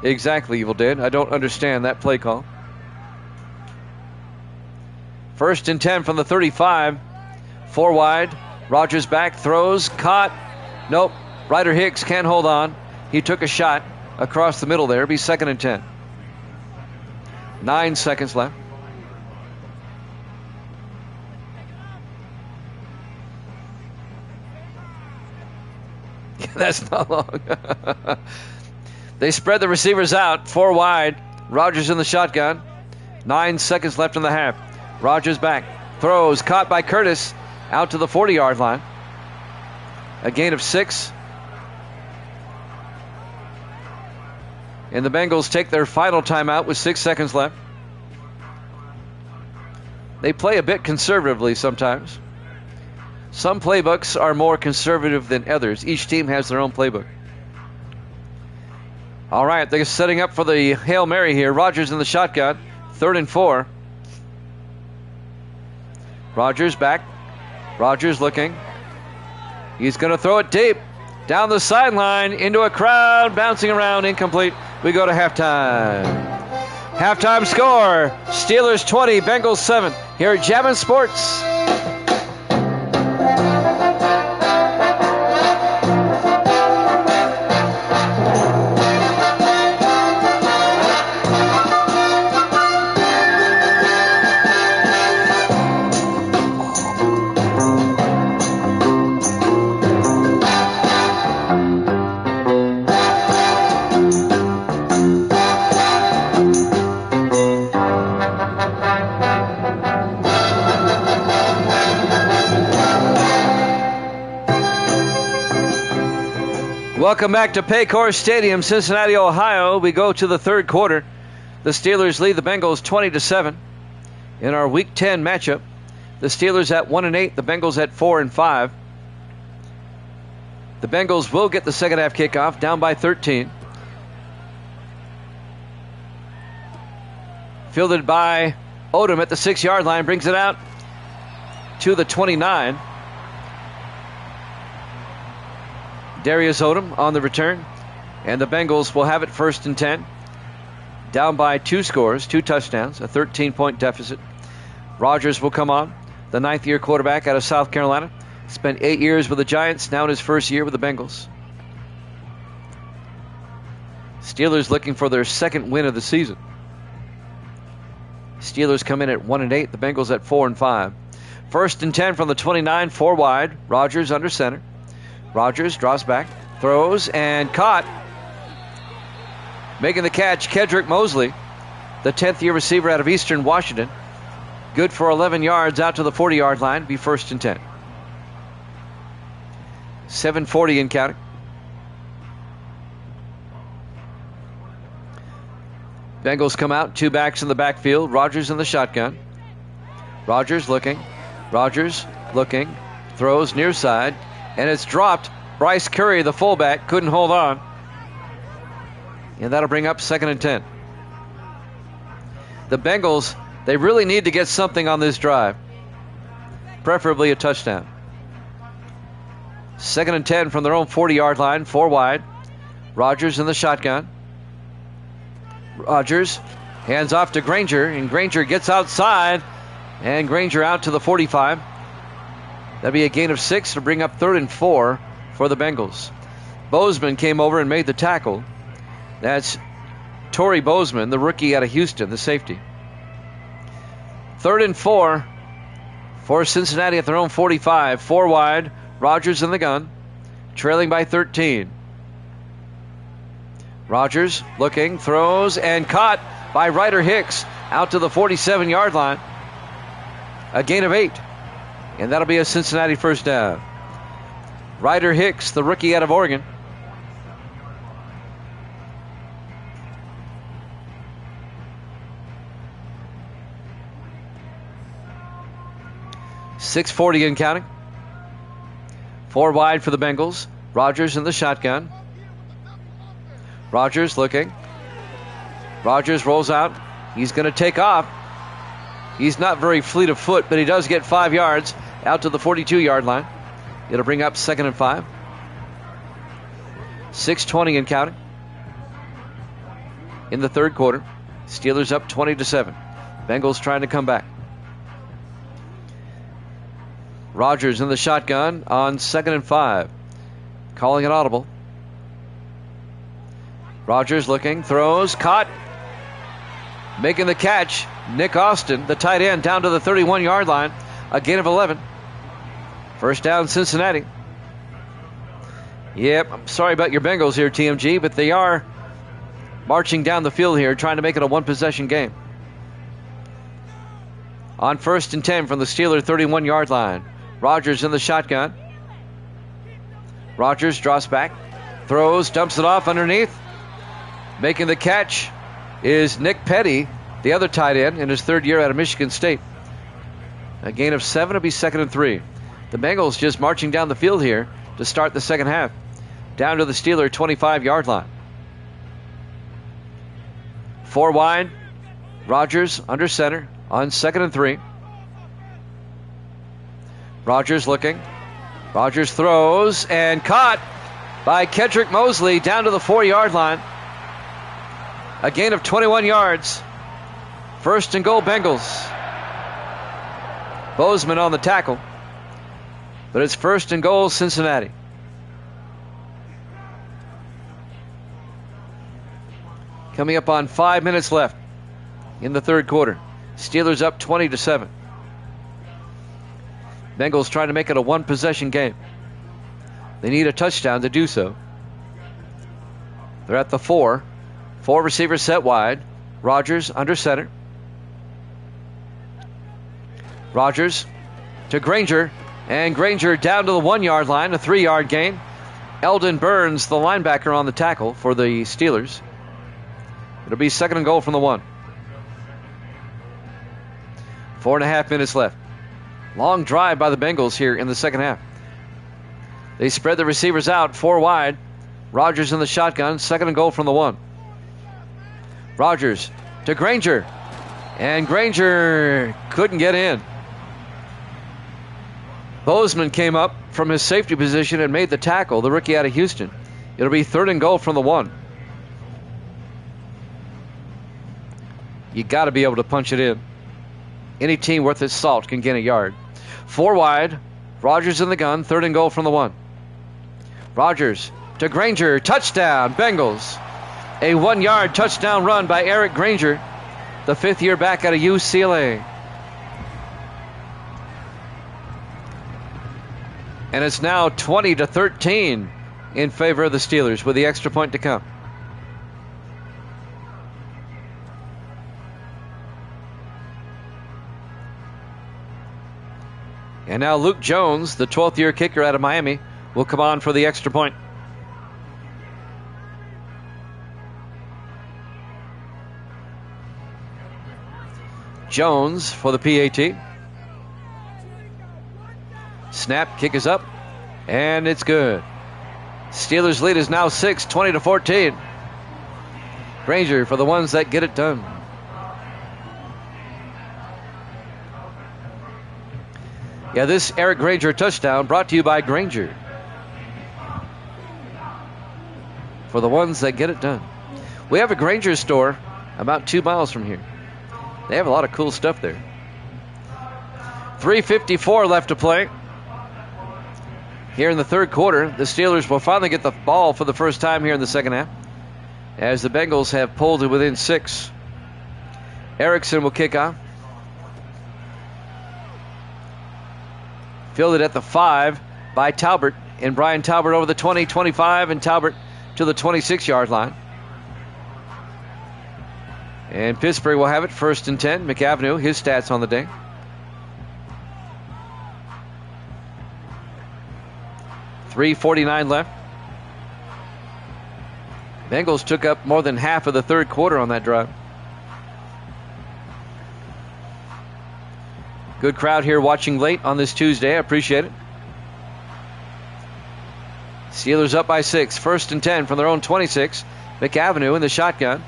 Exactly, Evil Dead. I don't understand that play call. First and 10 from the 35. 4 wide. Rogers back, throws, caught. Nope. Ryder Hicks can't hold on. He took a shot across the middle there. It'll be 2nd and 10. 9 seconds left. That's not long. They spread the receivers out. 4 wide. Rogers in the shotgun. 9 seconds left in the half. Rogers back. Throws. Caught by Curtis. Out to the 40-yard line. A gain of 6. And the Bengals take their final timeout with 6 seconds left. They play a bit conservatively sometimes. Some playbooks are more conservative than others. Each team has their own playbook. All right, they're setting up for the Hail Mary here. Rogers in the shotgun. 3rd and 4. Rogers back. Rogers looking. He's going to throw it deep. Down the sideline, into a crowd, bouncing around, incomplete. We go to halftime. Halftime score, Steelers 20, Bengals 7. Here at Jammin' Sports. Welcome back to Paycor Stadium, Cincinnati, Ohio. We go to the 3rd quarter. The Steelers lead the Bengals 20-7 in our Week 10 matchup. The Steelers at 1-8, the Bengals at 4-5. The Bengals will get the second half kickoff, down by 13. Fielded by Odom at the 6-yard line, brings it out to the 29. Darius Odom on the return, and the Bengals will have it 1st and 10. Down by 2 scores, 2 touchdowns, a 13-point deficit. Rogers will come on, the 9th-year quarterback out of South Carolina. Spent 8 years with the Giants, now in his 1st year with the Bengals. Steelers looking for their 2nd win of the season. Steelers come in at 1-8, the Bengals at 4-5. 1st and 10 from the 29, 4 wide. Rogers under center. Rogers draws back, throws, and caught. Making the catch, Kedrick Mosley, the 10th-year receiver out of Eastern Washington. Good for 11 yards out to the 40-yard line, be 1st and 10. 7:40 in counting. Bengals come out, 2 backs in the backfield. Rogers in the shotgun. Rogers looking, throws near side. And it's dropped. Bryce Curry, the fullback, couldn't hold on. And that'll bring up 2nd and 10. The Bengals, they really need to get something on this drive. Preferably a touchdown. 2nd and 10 from their own 40-yard line, 4 wide. Rogers in the shotgun. Rogers hands off to Granger, and Granger gets outside. And Granger out to the 45. That'd be a gain of 6 to bring up 3rd and 4 for the Bengals. Bozeman came over and made the tackle. That's Torrey Bozeman, the rookie out of Houston, the safety. 3rd and 4 for Cincinnati at their own 45. 4 wide. Rogers in the gun, trailing by 13. Rogers looking, throws, and caught by Ryder Hicks out to the 47-yard line. A gain of 8. And that'll be a Cincinnati 1st down. Ryder Hicks, the rookie out of Oregon. .640 in counting. 4 wide for the Bengals. Rodgers in the shotgun. Rodgers looking. Rodgers rolls out. He's going to take off. He's not very fleet of foot, but he does get 5 yards out to the 42-yard line. It'll bring up 2nd and 5. 6:20 and counting in the third quarter. Steelers up 20-7. Bengals trying to come back. Rodgers in the shotgun on 2nd and 5. Calling it audible. Rodgers looking, throws, caught. Making the catch, Nick Austin, the tight end, down to the 31-yard line. A gain of 11. First down, Cincinnati. Yep, I'm sorry about your Bengals here, TMG, but they are marching down the field here, trying to make it a one-possession game. On 1st and 10 from the Steeler 31-yard line. Rodgers in the shotgun. Rodgers draws back, throws, dumps it off underneath. Making the catch is Nick Petty, the other tight end, in his 3rd year out of Michigan State. A gain of 7 will be 2nd and 3. The Bengals just marching down the field here to start the second half. Down to the Steeler 25-yard line. 4 wide. Rodgers under center on 2nd and 3. Rodgers looking. Rodgers throws and caught by Kedrick Mosley down to the 4-yard line. A gain of 21 yards. 1st and goal, Bengals. Bozeman on the tackle. But it's 1st and goal, Cincinnati. Coming up on 5 minutes left in the third quarter. Steelers up 20-7. Bengals trying to make it a one-possession game. They need a touchdown to do so. They're at the 4. 4 receivers set wide. Rodgers under center. Rodgers to Granger. And Granger down to the 1-yard line. A 3-yard gain. Eldon Burns, the linebacker, on the tackle for the Steelers. It'll be 2nd and goal from the 1. 4.5 minutes left. Long drive by the Bengals here in the second half. They spread the receivers out 4 wide. Rodgers in the shotgun. 2nd and goal from the 1. Rodgers to Granger. And Granger couldn't get in. Bozeman came up from his safety position and made the tackle, the rookie out of Houston. It'll be 3rd and goal from the 1. You got to be able to punch it in. Any team worth its salt can gain a yard. 4 wide. Rodgers in the gun. 3rd and goal from the 1. Rodgers to Granger. Touchdown, Bengals. A 1-yard touchdown run by Eric Granger, the 5th-year back out of UCLA. And it's now 20-13 in favor of the Steelers with the extra point to come. And now Luke Jones, the 12th-year kicker out of Miami, will come on for the extra point. Jones for the PAT. Snap, kick is up, and it's good. Steelers lead is now 6, 20-14. Granger for the ones that get it done. Yeah, this Eric Granger touchdown brought to you by Granger. For the ones that get it done. We have a Granger store about 2 miles from here. They have a lot of cool stuff there. 3:54 left to play. Here in the third quarter, the Steelers will finally get the ball for the first time here in the second half, as the Bengals have pulled it within 6. Erickson will kick off. Fielded at the 5 by Talbert. And Brian Talbert over the 20, 25, and Talbert to the 26-yard line. And Pittsburgh will have it 1st and 10. McAvenue, his stats on the day. .349 left. Bengals took up more than half of the third quarter on that drive. Good crowd here watching late on this Tuesday. I appreciate it. Steelers up by 6. 1st and 10 from their own 26. McAvenue in the shotgun.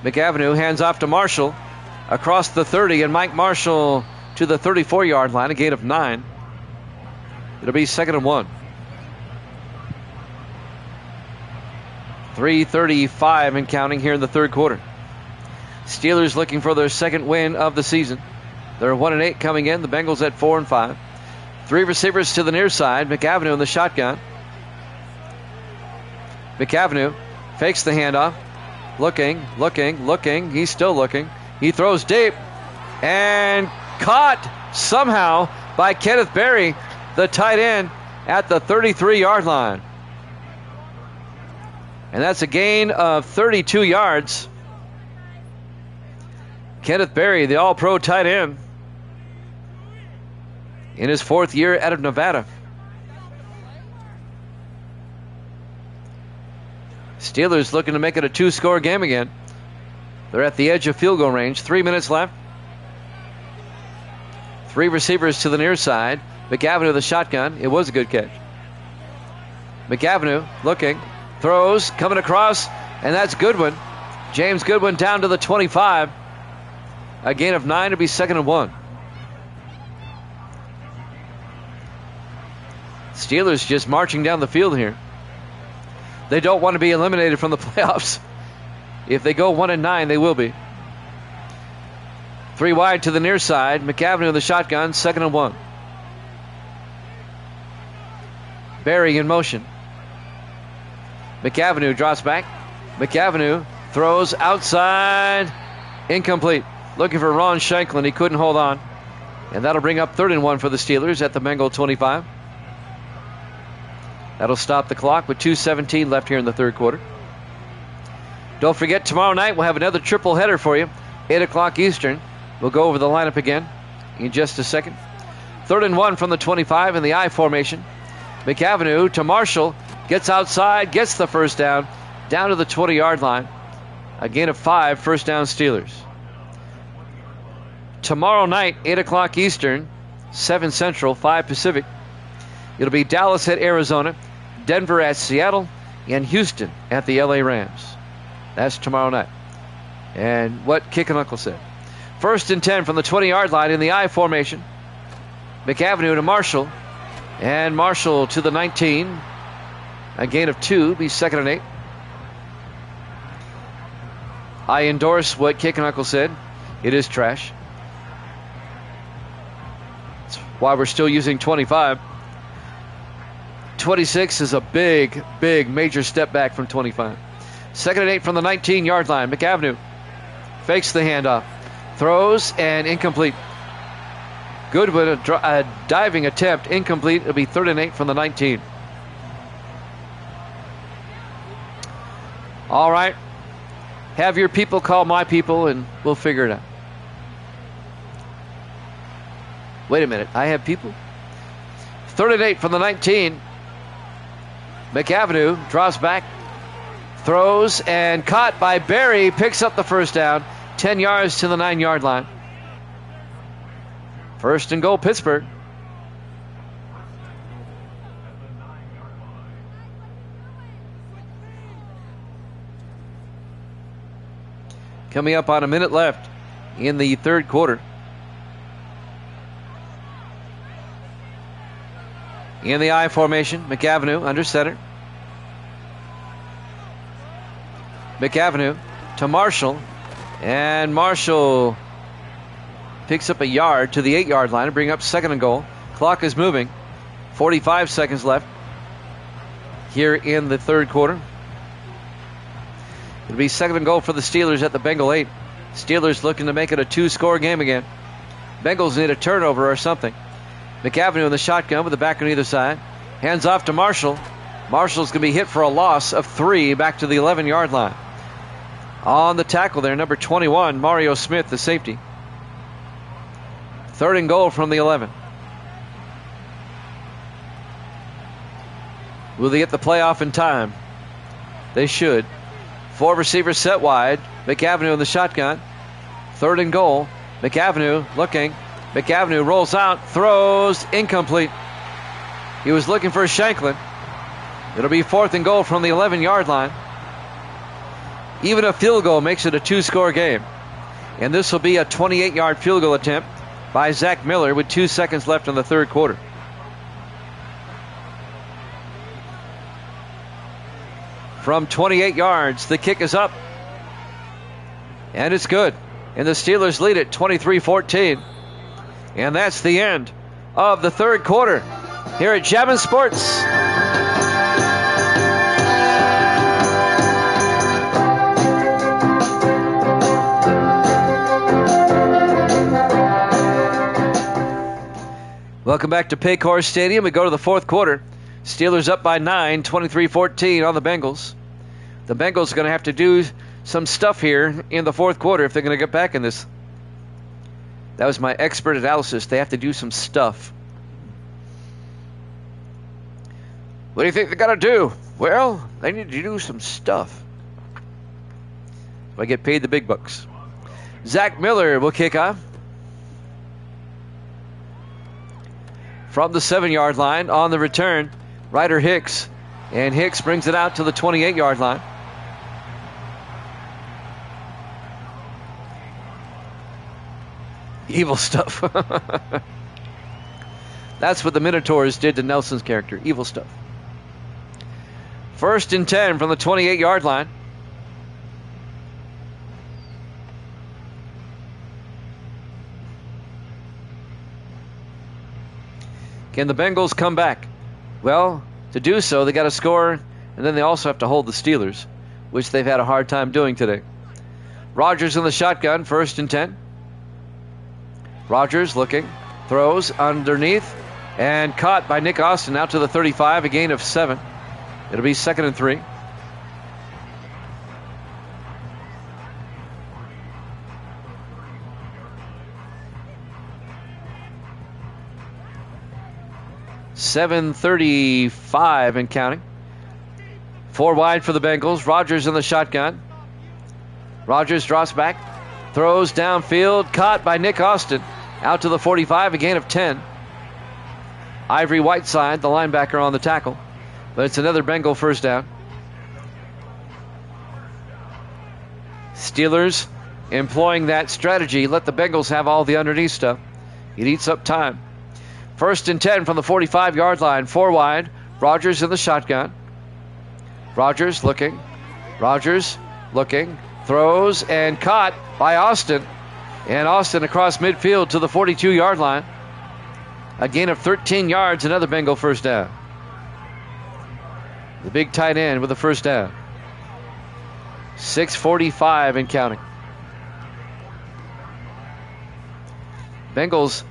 McAvenue hands off to Marshall across the 30, and Mike Marshall to the 34-yard line, a gain of 9. It'll be 2nd and 1. 3:35 and counting here in the third quarter. Steelers looking for their second win of the season. They're 1-8 coming in. The Bengals at 4-5. 3 receivers to the near side. McAvenue in the shotgun. McAvenue fakes the handoff. Looking. He's still looking. He throws deep and caught somehow by Kenneth Berry, the tight end, at the 33-yard line. And that's a gain of 32 yards. Kenneth Berry, the all-pro tight end, in his 4th year out of Nevada. Steelers looking to make it a 2-score game again. They're at the edge of field goal range. 3 minutes left. 3 receivers to the near side. McAvenue the shotgun. It was a good catch. McAvenue looking. Throws. Coming across. And that's Goodwin. James Goodwin down to the 25. A gain of 9 to be 2nd and 1. Steelers just marching down the field here. They don't want to be eliminated from the playoffs. If they go 1-9, they will be. 3 wide to the near side. McAvenue in the shotgun, 2nd and 1. Berry in motion. McAvenue drops back. McAvenue throws outside. Incomplete. Looking for Ron Shanklin. He couldn't hold on. And that'll bring up 3rd and 1 for the Steelers at the Bengal 25. That'll stop the clock with 2:17 left here in the third quarter. Don't forget, tomorrow night we'll have another triple header for you. 8 o'clock Eastern. We'll go over the lineup again in just a second. 3rd and 1 from the 25 in the I formation. McAvenue to Marshall. Gets outside, gets the first down to the 20-yard line. A gain of 5, first down Steelers. Tomorrow night, 8 o'clock Eastern, 7 Central, 5 Pacific. It'll be Dallas at Arizona, Denver at Seattle, and Houston at the LA Rams. That's tomorrow night. And what Kick and Uncle said. 1st and 10 from the 20-yard line in the I formation. McAvenue to Marshall. And Marshall to the 19. A gain of 2, be 2nd and 8. I endorse what Kick and Uncle said. It is trash. That's why we're still using 25. 26 is a big major step back from 25. 2nd and 8 from the 19-yard line. McAvenue fakes the handoff. Throws and incomplete. Goodwin, a diving attempt, incomplete. It'll be 3rd and 8 from the 19. All right. Have your people call my people and we'll figure it out. Wait a minute. I have people? 3rd and 8 from the 19. McAvenue drops back. Throws and caught by Berry. Picks up the first down. 10 yards to the 9-yard line. 1st and goal, Pittsburgh. Coming up on a minute left in the third quarter. In the I formation, McAvenue under center. McAvenue to Marshall. And Marshall picks up a yard to the 8-yard line to bring up 2nd and goal. Clock is moving. 45 seconds left here in the third quarter. It'll be 2nd and goal for the Steelers at the Bengal 8. Steelers looking to make it a 2-score game again. Bengals need a turnover or something. McAvenue in the shotgun with the back on either side. Hands off to Marshall. Marshall's going to be hit for a loss of 3 back to the 11-yard line. On the tackle there, number 21, Mario Smith, the safety. 3rd and goal from the 11. Will they get the playoff in time? They should. 4 receivers set wide. McAvenue in the shotgun. 3rd and goal. McAvenue looking. McAvenue rolls out, throws, incomplete. He was looking for Shanklin. It'll be 4th and goal from the 11-yard line. Even a field goal makes it a 2-score game. And this will be a 28-yard field goal attempt by Zach Miller with 2 seconds left in the third quarter. From 28 yards, the kick is up. And it's good. And the Steelers lead it 23-14. And that's the end of the third quarter here at Jammin' Sports. Welcome back to Paycor Stadium. We go to the fourth quarter. Steelers up by 9, 23-14 on the Bengals. The Bengals are going to have to do some stuff here in the fourth quarter if they're going to get back in this. That was my expert analysis. They have to do some stuff. What do you think they got to do? Well, they need to do some stuff. I get paid the big bucks. Zach Miller will kick off from the 7-yard line. On the return, Ryder Hicks. And Hicks brings it out to the 28-yard line. Evil stuff. That's what the Minotaurs did to Nelson's character. Evil stuff. 1st and 10 from the 28-yard line. Can the Bengals come back? Well, to do so, they got to score, and then they also have to hold the Steelers, which they've had a hard time doing today. Rodgers in the shotgun, 1st and 10. Rodgers looking, throws underneath, and caught by Nick Austin out to the 35, a gain of 7. It'll be 2nd and 3. .735 and counting. 4 wide for the Bengals. Rodgers in the shotgun. Rodgers drops back, throws downfield, caught by Nick Austin out to the 45, a gain of 10. Ivory Whiteside, the linebacker, on the tackle, but it's another Bengal first down. Steelers employing that strategy. Let the Bengals have all the underneath stuff. It eats up time. 1st and 10 from the 45-yard line. 4 wide. Rodgers in the shotgun. Rodgers looking. Throws and caught by Austin. And Austin across midfield to the 42-yard line. A gain of 13 yards. Another Bengal first down. The big tight end with the first down. 6:45 and counting. Bengals,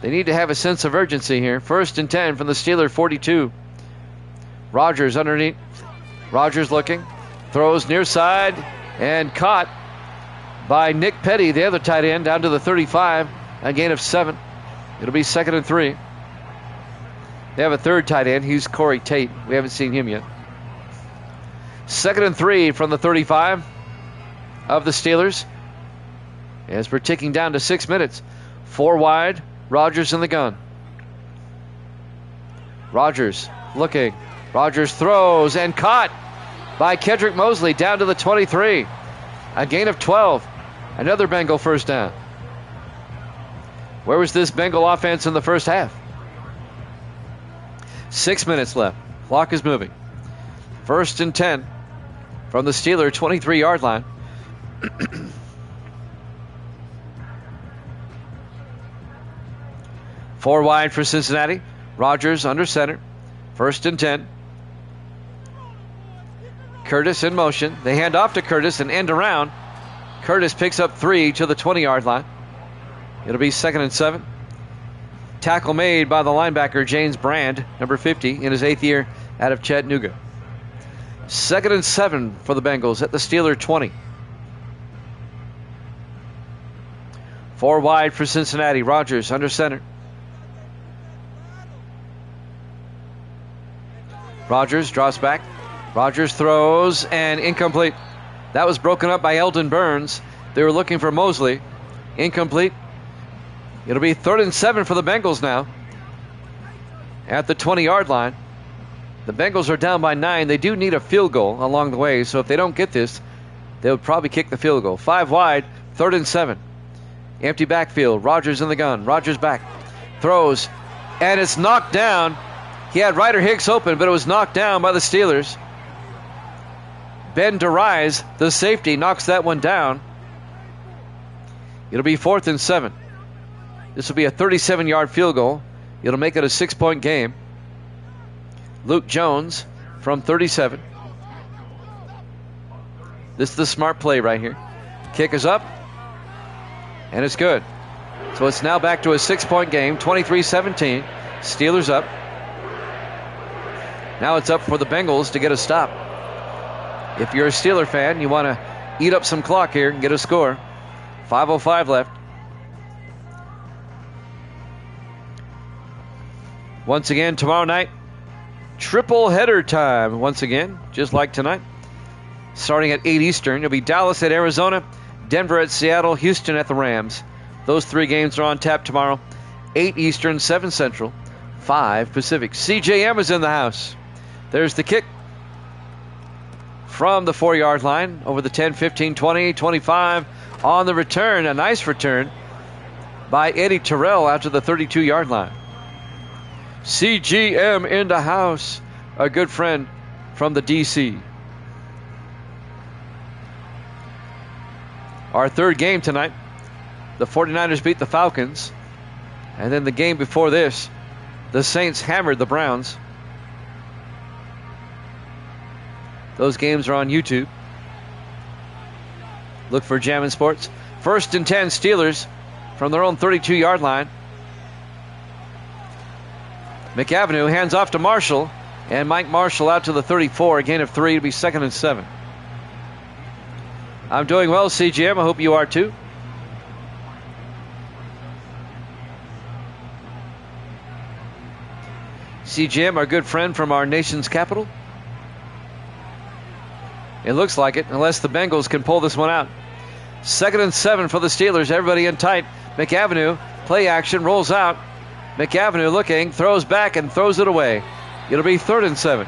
they need to have a sense of urgency here. 1st and 10 from the Steeler 42. Rodgers underneath. Rodgers looking. Throws near side and caught by Nick Petty, the other tight end, down to the 35. A gain of 7. It'll be 2nd and 3. They have a third tight end. He's Corey Tate. We haven't seen him yet. 2nd and 3 from the 35 of the Steelers. As we're ticking down to 6 minutes. 4 wide. Rodgers in the gun. Rodgers looking. Rodgers throws and caught by Kedrick Mosley down to the 23. A gain of 12. Another Bengal first down. Where was this Bengal offense in the first half? 6 minutes left. Clock is moving. 1st and 10 from the Steeler 23-yard line. 4 wide for Cincinnati. Rodgers under center. 1st and 10. Curtis in motion. They hand off to Curtis and end around. Curtis picks up 3 to the 20-yard line. It'll be 2nd and 7. Tackle made by the linebacker James Brand, number 50, in his 8th year out of Chattanooga. 2nd and 7 for the Bengals at the Steeler 20. 4 wide for Cincinnati. Rodgers under center. Rodgers drops back. Rodgers throws and incomplete. That was broken up by Eldon Burns. They were looking for Mosley. Incomplete. It'll be 3rd and 7 for the Bengals now at the 20-yard line. The Bengals are down by 9. They do need a field goal along the way, so if they don't get this, they'll probably kick the field goal. 5 wide, 3rd and 7. Empty backfield. Rodgers in the gun. Rodgers back. Throws, and it's knocked down. He had Ryder Hicks open, but it was knocked down by the Steelers. Ben DeRise, the safety, knocks that one down. It'll be 4th and 7. This will be a 37-yard field goal. It'll make it a 6-point game. Luke Jones from 37. This is the smart play right here. Kick is up, and it's good. So it's now back to a 6-point game, 23-17. Steelers up. Now it's up for the Bengals to get a stop. If you're a Steeler fan, you want to eat up some clock here and get a score. 5:05 left. Once again, tomorrow night, triple header time once again, just like tonight. Starting at 8 Eastern, it'll be Dallas at Arizona, Denver at Seattle, Houston at the Rams. Those 3 games are on tap tomorrow. 8 Eastern, 7 Central, 5 Pacific. CJM is in the house. There's the kick from the 4-yard line over the 10, 15, 20, 25. On the return, a nice return by Eddie Terrell out to the 32-yard line. CGM in the house, a good friend from the DC. Our 3rd game tonight, the 49ers beat the Falcons, and then the game before this, the Saints hammered the Browns. Those games are on YouTube. Look for Jammin' Sports. 1st and 10 Steelers from their own 32-yard line. McAvenue hands off to Marshall, and Mike Marshall out to the 34. A gain of 3 to be 2nd and 7. I'm doing well, CGM. I hope you are too. CGM, our good friend from our nation's capital. It looks like it, unless the Bengals can pull this one out. 2nd and 7 for the Steelers. Everybody in tight. McAvenue, play action, rolls out. McAvenue looking, throws back and throws it away. It'll be 3rd and 7.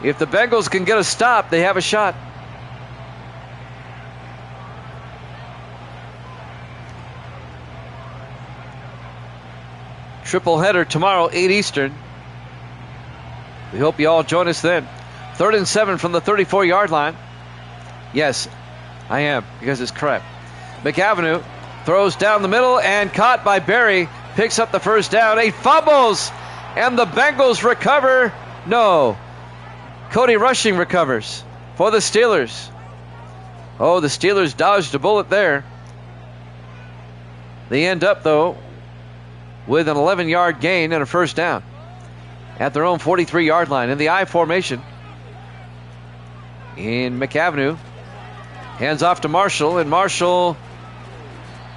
If the Bengals can get a stop, they have a shot. Triple header tomorrow, 8 Eastern. We hope you all join us then. 3rd and 7 from the 34-yard line. Yes, I am, because it's crap. McAvenue throws down the middle and caught by Berry. Picks up the first down. 8 fumbles, and the Bengals recover. No. Cody Rushing recovers for the Steelers. Oh, the Steelers dodged a bullet there. They end up, though, with an 11-yard gain and a first down at their own 43-yard line in the I formation. In McAvenue, hands off to Marshall, and Marshall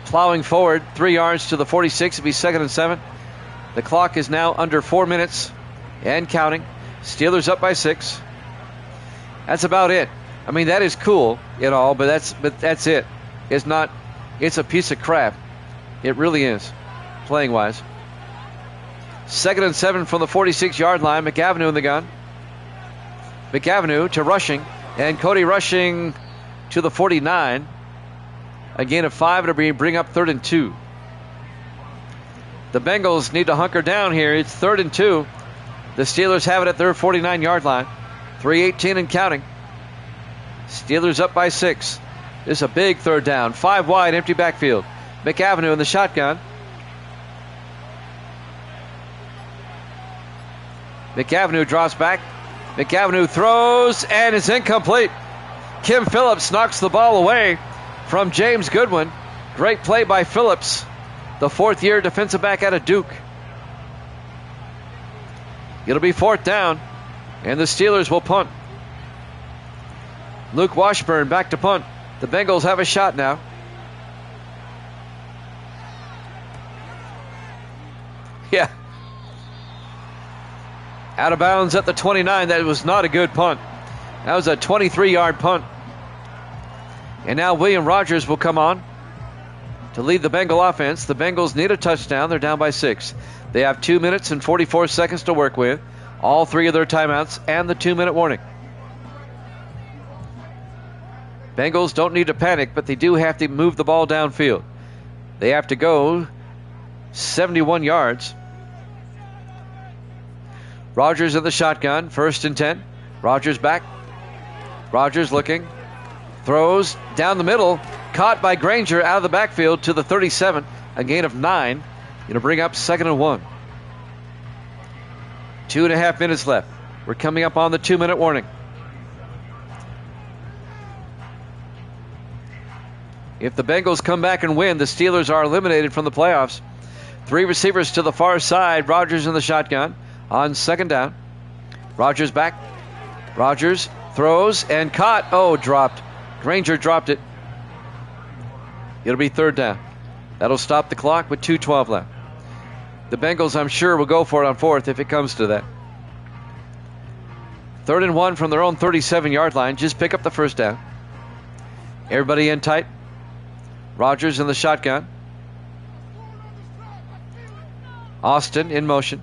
plowing forward 3 yards to the 46. It'll be 2nd and 7. The clock is now under 4 minutes and counting. Steelers up by 6. That's about it. I mean, that is cool and all, but that's it. It's a piece of crap. It really is, playing wise. 2nd and 7 from the 46-yard line. McAvenue in the gun. McAvenue to Rushing, and Cody Rushing to the 49. A gain of 5 to bring up 3rd and 2. The Bengals need to hunker down here. It's 3rd and 2. The Steelers have it at their 49-yard line. 3:18 and counting. Steelers up by 6. This is a big 3rd down. 5 wide, empty backfield. McAvenue in the shotgun. McAvenue drops back. McAvenue throws, and it's incomplete. Kim Phillips knocks the ball away from James Goodwin. Great play by Phillips, the 4th-year defensive back out of Duke. It'll be 4th down, and the Steelers will punt. Luke Washburn back to punt. The Bengals have a shot now. Yeah. Out of bounds at the 29. That was not a good punt. That was a 23-yard punt. And now William Rogers will come on to lead the Bengal offense. The Bengals need a touchdown. They're down by 6. They have 2 minutes and 44 seconds to work with. all 3 of their timeouts, and the 2-minute warning. Bengals don't need to panic, but they do have to move the ball downfield. They have to go 71 yards. Rodgers in the shotgun, 1st and 10. Rodgers back. Rodgers looking. Throws down the middle. Caught by Granger out of the backfield to the 37. A gain of 9. It'll bring up 2nd and 1. 2.5 minutes left. We're coming up on the 2-minute warning. If the Bengals come back and win, the Steelers are eliminated from the playoffs. 3 receivers to the far side. Rodgers in the shotgun on 2nd down. Rodgers back. Rodgers throws and caught. Oh, dropped. Granger dropped it. It'll be 3rd down. That'll stop the clock with 2:12 left. The Bengals, I'm sure, will go for it on 4th if it comes to that. 3rd and 1 from their own 37-yard line. Just pick up the 1st down. Everybody in tight. Rodgers in the shotgun. Austin in motion.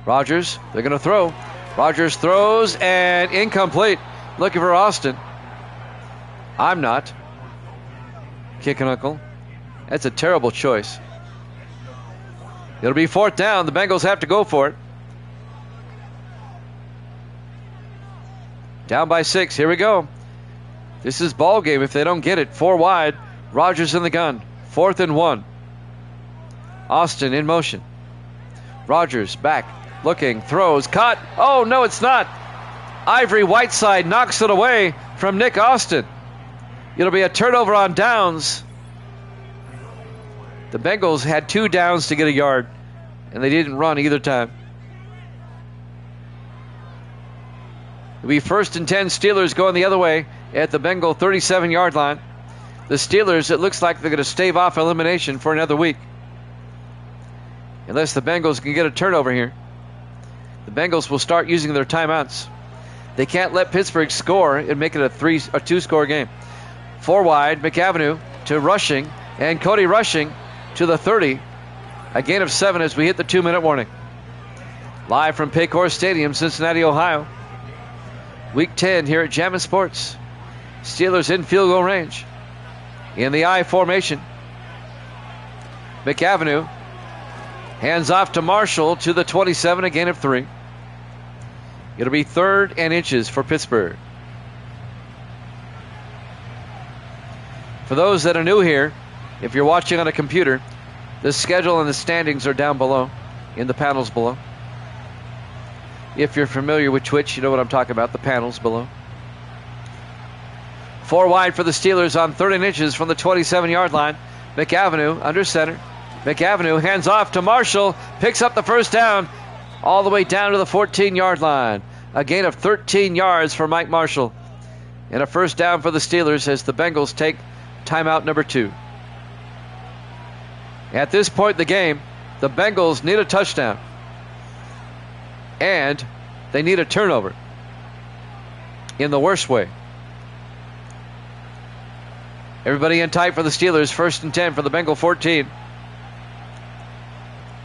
Rodgers, they're going to throw. Rodgers throws and incomplete. Looking for Austin. I'm not. Kick an uncle. That's a terrible choice. It'll be 4th down. The Bengals have to go for it. Down by 6. Here we go. This is ball game if they don't get it. 4 wide. Rodgers in the gun. 4th and 1. Austin in motion. Rodgers back. Looking. Throws. Caught. Oh, no, it's not. Ivory Whiteside knocks it away from Nick Austin. It'll be a turnover on downs. The Bengals had 2 downs to get a yard, and they didn't run either time. It'll be 1st and 10. Steelers going the other way at the Bengal 37-yard line. The Steelers, it looks like they're going to stave off elimination for another week. Unless the Bengals can get a turnover here. The Bengals will start using their timeouts. They can't let Pittsburgh score and make it a 2-score game. 4 wide, McAvenue to Rushing, and Cody Rushing to the 30. A gain of 7 as we hit the 2-minute warning. Live from Paycor Stadium, Cincinnati, Ohio. Week 10 here at Jammin' Sports. Steelers in field goal range. In the I formation. McAvenue hands off to Marshall to the 27, a gain of 3. It'll be 3rd and inches for Pittsburgh. For those that are new here, if you're watching on a computer, the schedule and the standings are down below, in the panels below. If you're familiar with Twitch, you know what I'm talking about, the panels below. 4 wide for the Steelers on 3rd and inches from the 27-yard line. McAvenue under center. McAvenue hands off to Marshall, picks up the 1st down, all the way down to the 14-yard line. A gain of 13 yards for Mike Marshall. And a 1st down for the Steelers as the Bengals take timeout number 2. At this point in the game, the Bengals need a touchdown. And they need a turnover. In the worst way. Everybody in tight for the Steelers. 1st and 10 for the Bengal 14.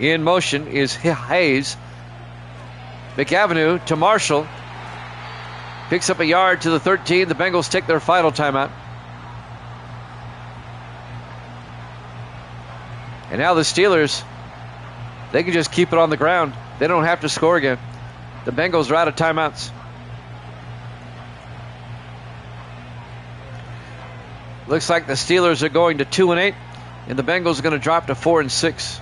In motion is Hayes. McAvenue to Marshall. Picks up a yard to the 13. The Bengals take their final timeout. And now the Steelers, they can just keep it on the ground. They don't have to score again. The Bengals are out of timeouts. Looks like the Steelers are going to 2-8, and the Bengals are going to drop to 4-6.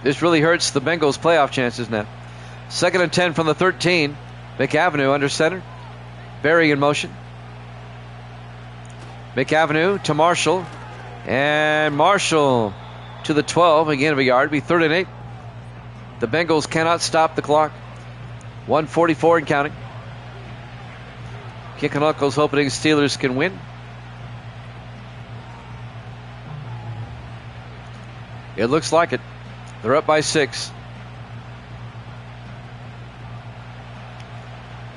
This really hurts the Bengals' playoff chances now. 2nd and 10 from the 13. McAvenue under center. Berry in motion. McAvenue to Marshall. And Marshall to the 12. Again of a yard. Be 3rd and 8. The Bengals cannot stop the clock. 1:44 and counting. Kicking Uncle's hoping Steelers can win. It looks like it. They're up by 6.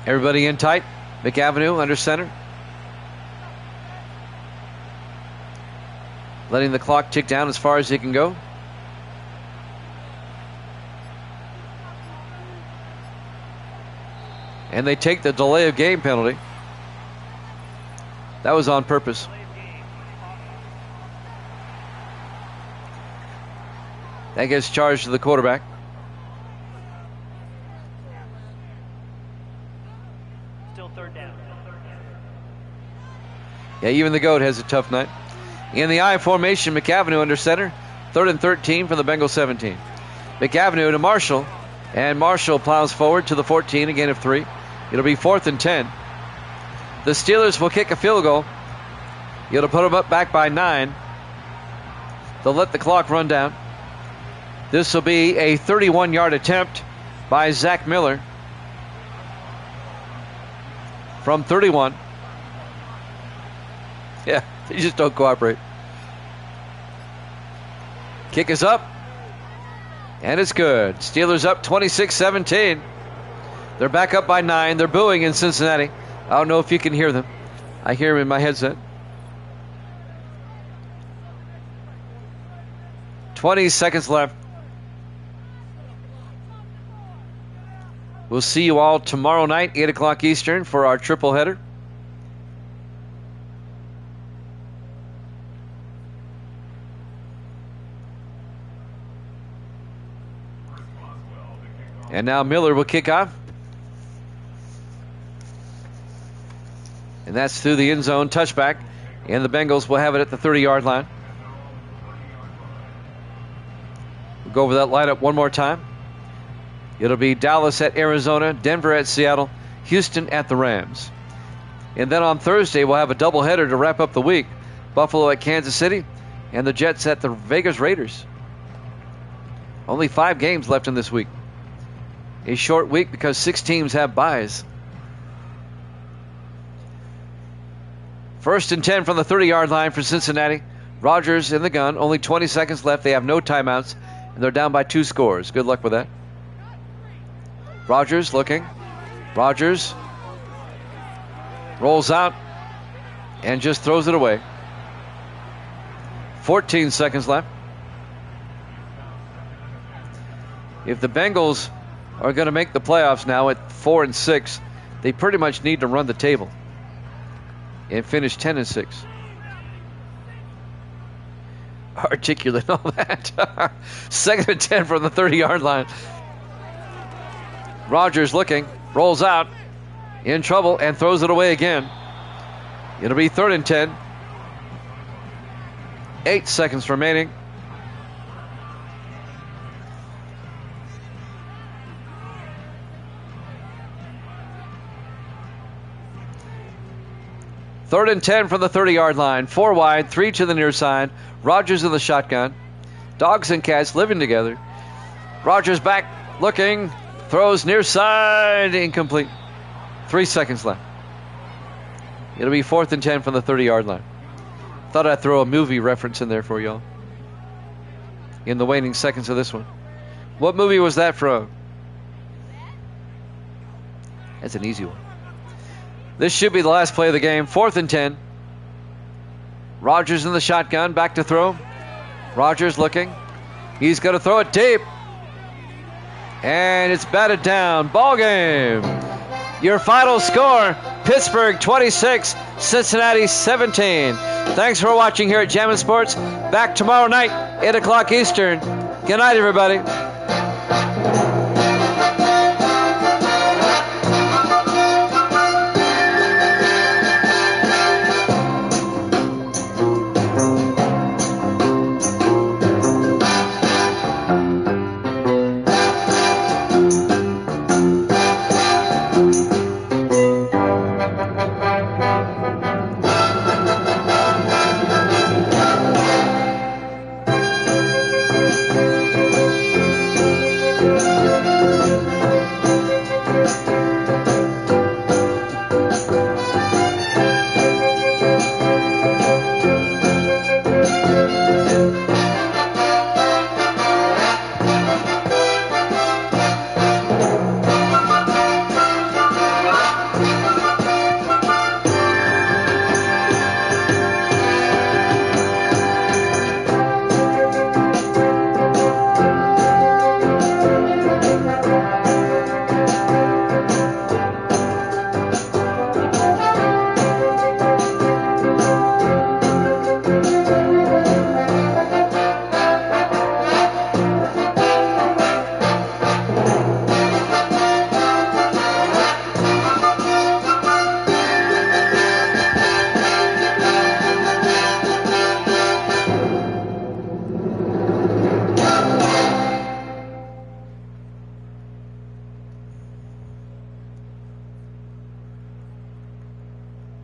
Everybody in tight. McAvenue under center. Letting the clock tick down as far as he can go. And they take the delay of game penalty. That was on purpose. That gets charged to the quarterback. Still third down. Yeah, even the GOAT has a tough night. In the I formation, McAvenue under center. 3rd and 13 from the Bengals 17. McAvenue to Marshall. And Marshall plows forward to the 14, a gain of 3. It'll be 4th and 10. The Steelers will kick a field goal. It'll put them up back by 9. They'll let the clock run down. This will be a 31-yard attempt by Zach Miller from 31. Yeah, they just don't cooperate. Kick is up, and it's good. Steelers up 26-17. They're back up by 9. They're booing in Cincinnati. I don't know if you can hear them. I hear them in my headset. 20 seconds left. We'll see you all tomorrow night, 8 o'clock Eastern, for our triple header. And now Miller will kick off. And that's through the end zone, touchback. And the Bengals will have it at the 30-yard line. We'll go over that lineup one more time. It'll be Dallas at Arizona, Denver at Seattle, Houston at the Rams. And then on Thursday, we'll have a doubleheader to wrap up the week. Buffalo at Kansas City, and the Jets at the Vegas Raiders. Only 5 games left in this week. A short week because 6 teams have byes. 1st and 10 from the 30-yard line for Cincinnati. Rodgers in the gun. Only 20 seconds left. They have no timeouts, and they're down by 2 scores. Good luck with that. Rodgers looking. Rodgers rolls out and just throws it away. 14 seconds left. If the Bengals are going to make the playoffs now at 4 and 6, they pretty much need to run the table and finish 10 and 6. Articulate all that. 2nd and 10 from the 30-yard line. Rodgers looking, rolls out, in trouble, and throws it away again. It'll be 3rd and 10. 8 seconds remaining. Third and 10 from the 30-yard line. 4 wide, 3 to the near side. Rodgers in the shotgun. Dogs and cats living together. Rodgers back, looking, throws near side, incomplete. 3 seconds left. It'll be 4th and 10 from the 30-yard line. Thought I'd throw a movie reference in there for y'all in the waning seconds of this one. What movie was that from? That's an easy one. This should be the last play of the game. 4th and 10. Rodgers in the shotgun, back to throw. Rodgers looking. He's going to throw it deep. And it's batted down. Ball game. Your final score, Pittsburgh 26, Cincinnati 17. Thanks for watching here at Jammin' Sports. Back tomorrow night, 8 o'clock Eastern. Good night, everybody.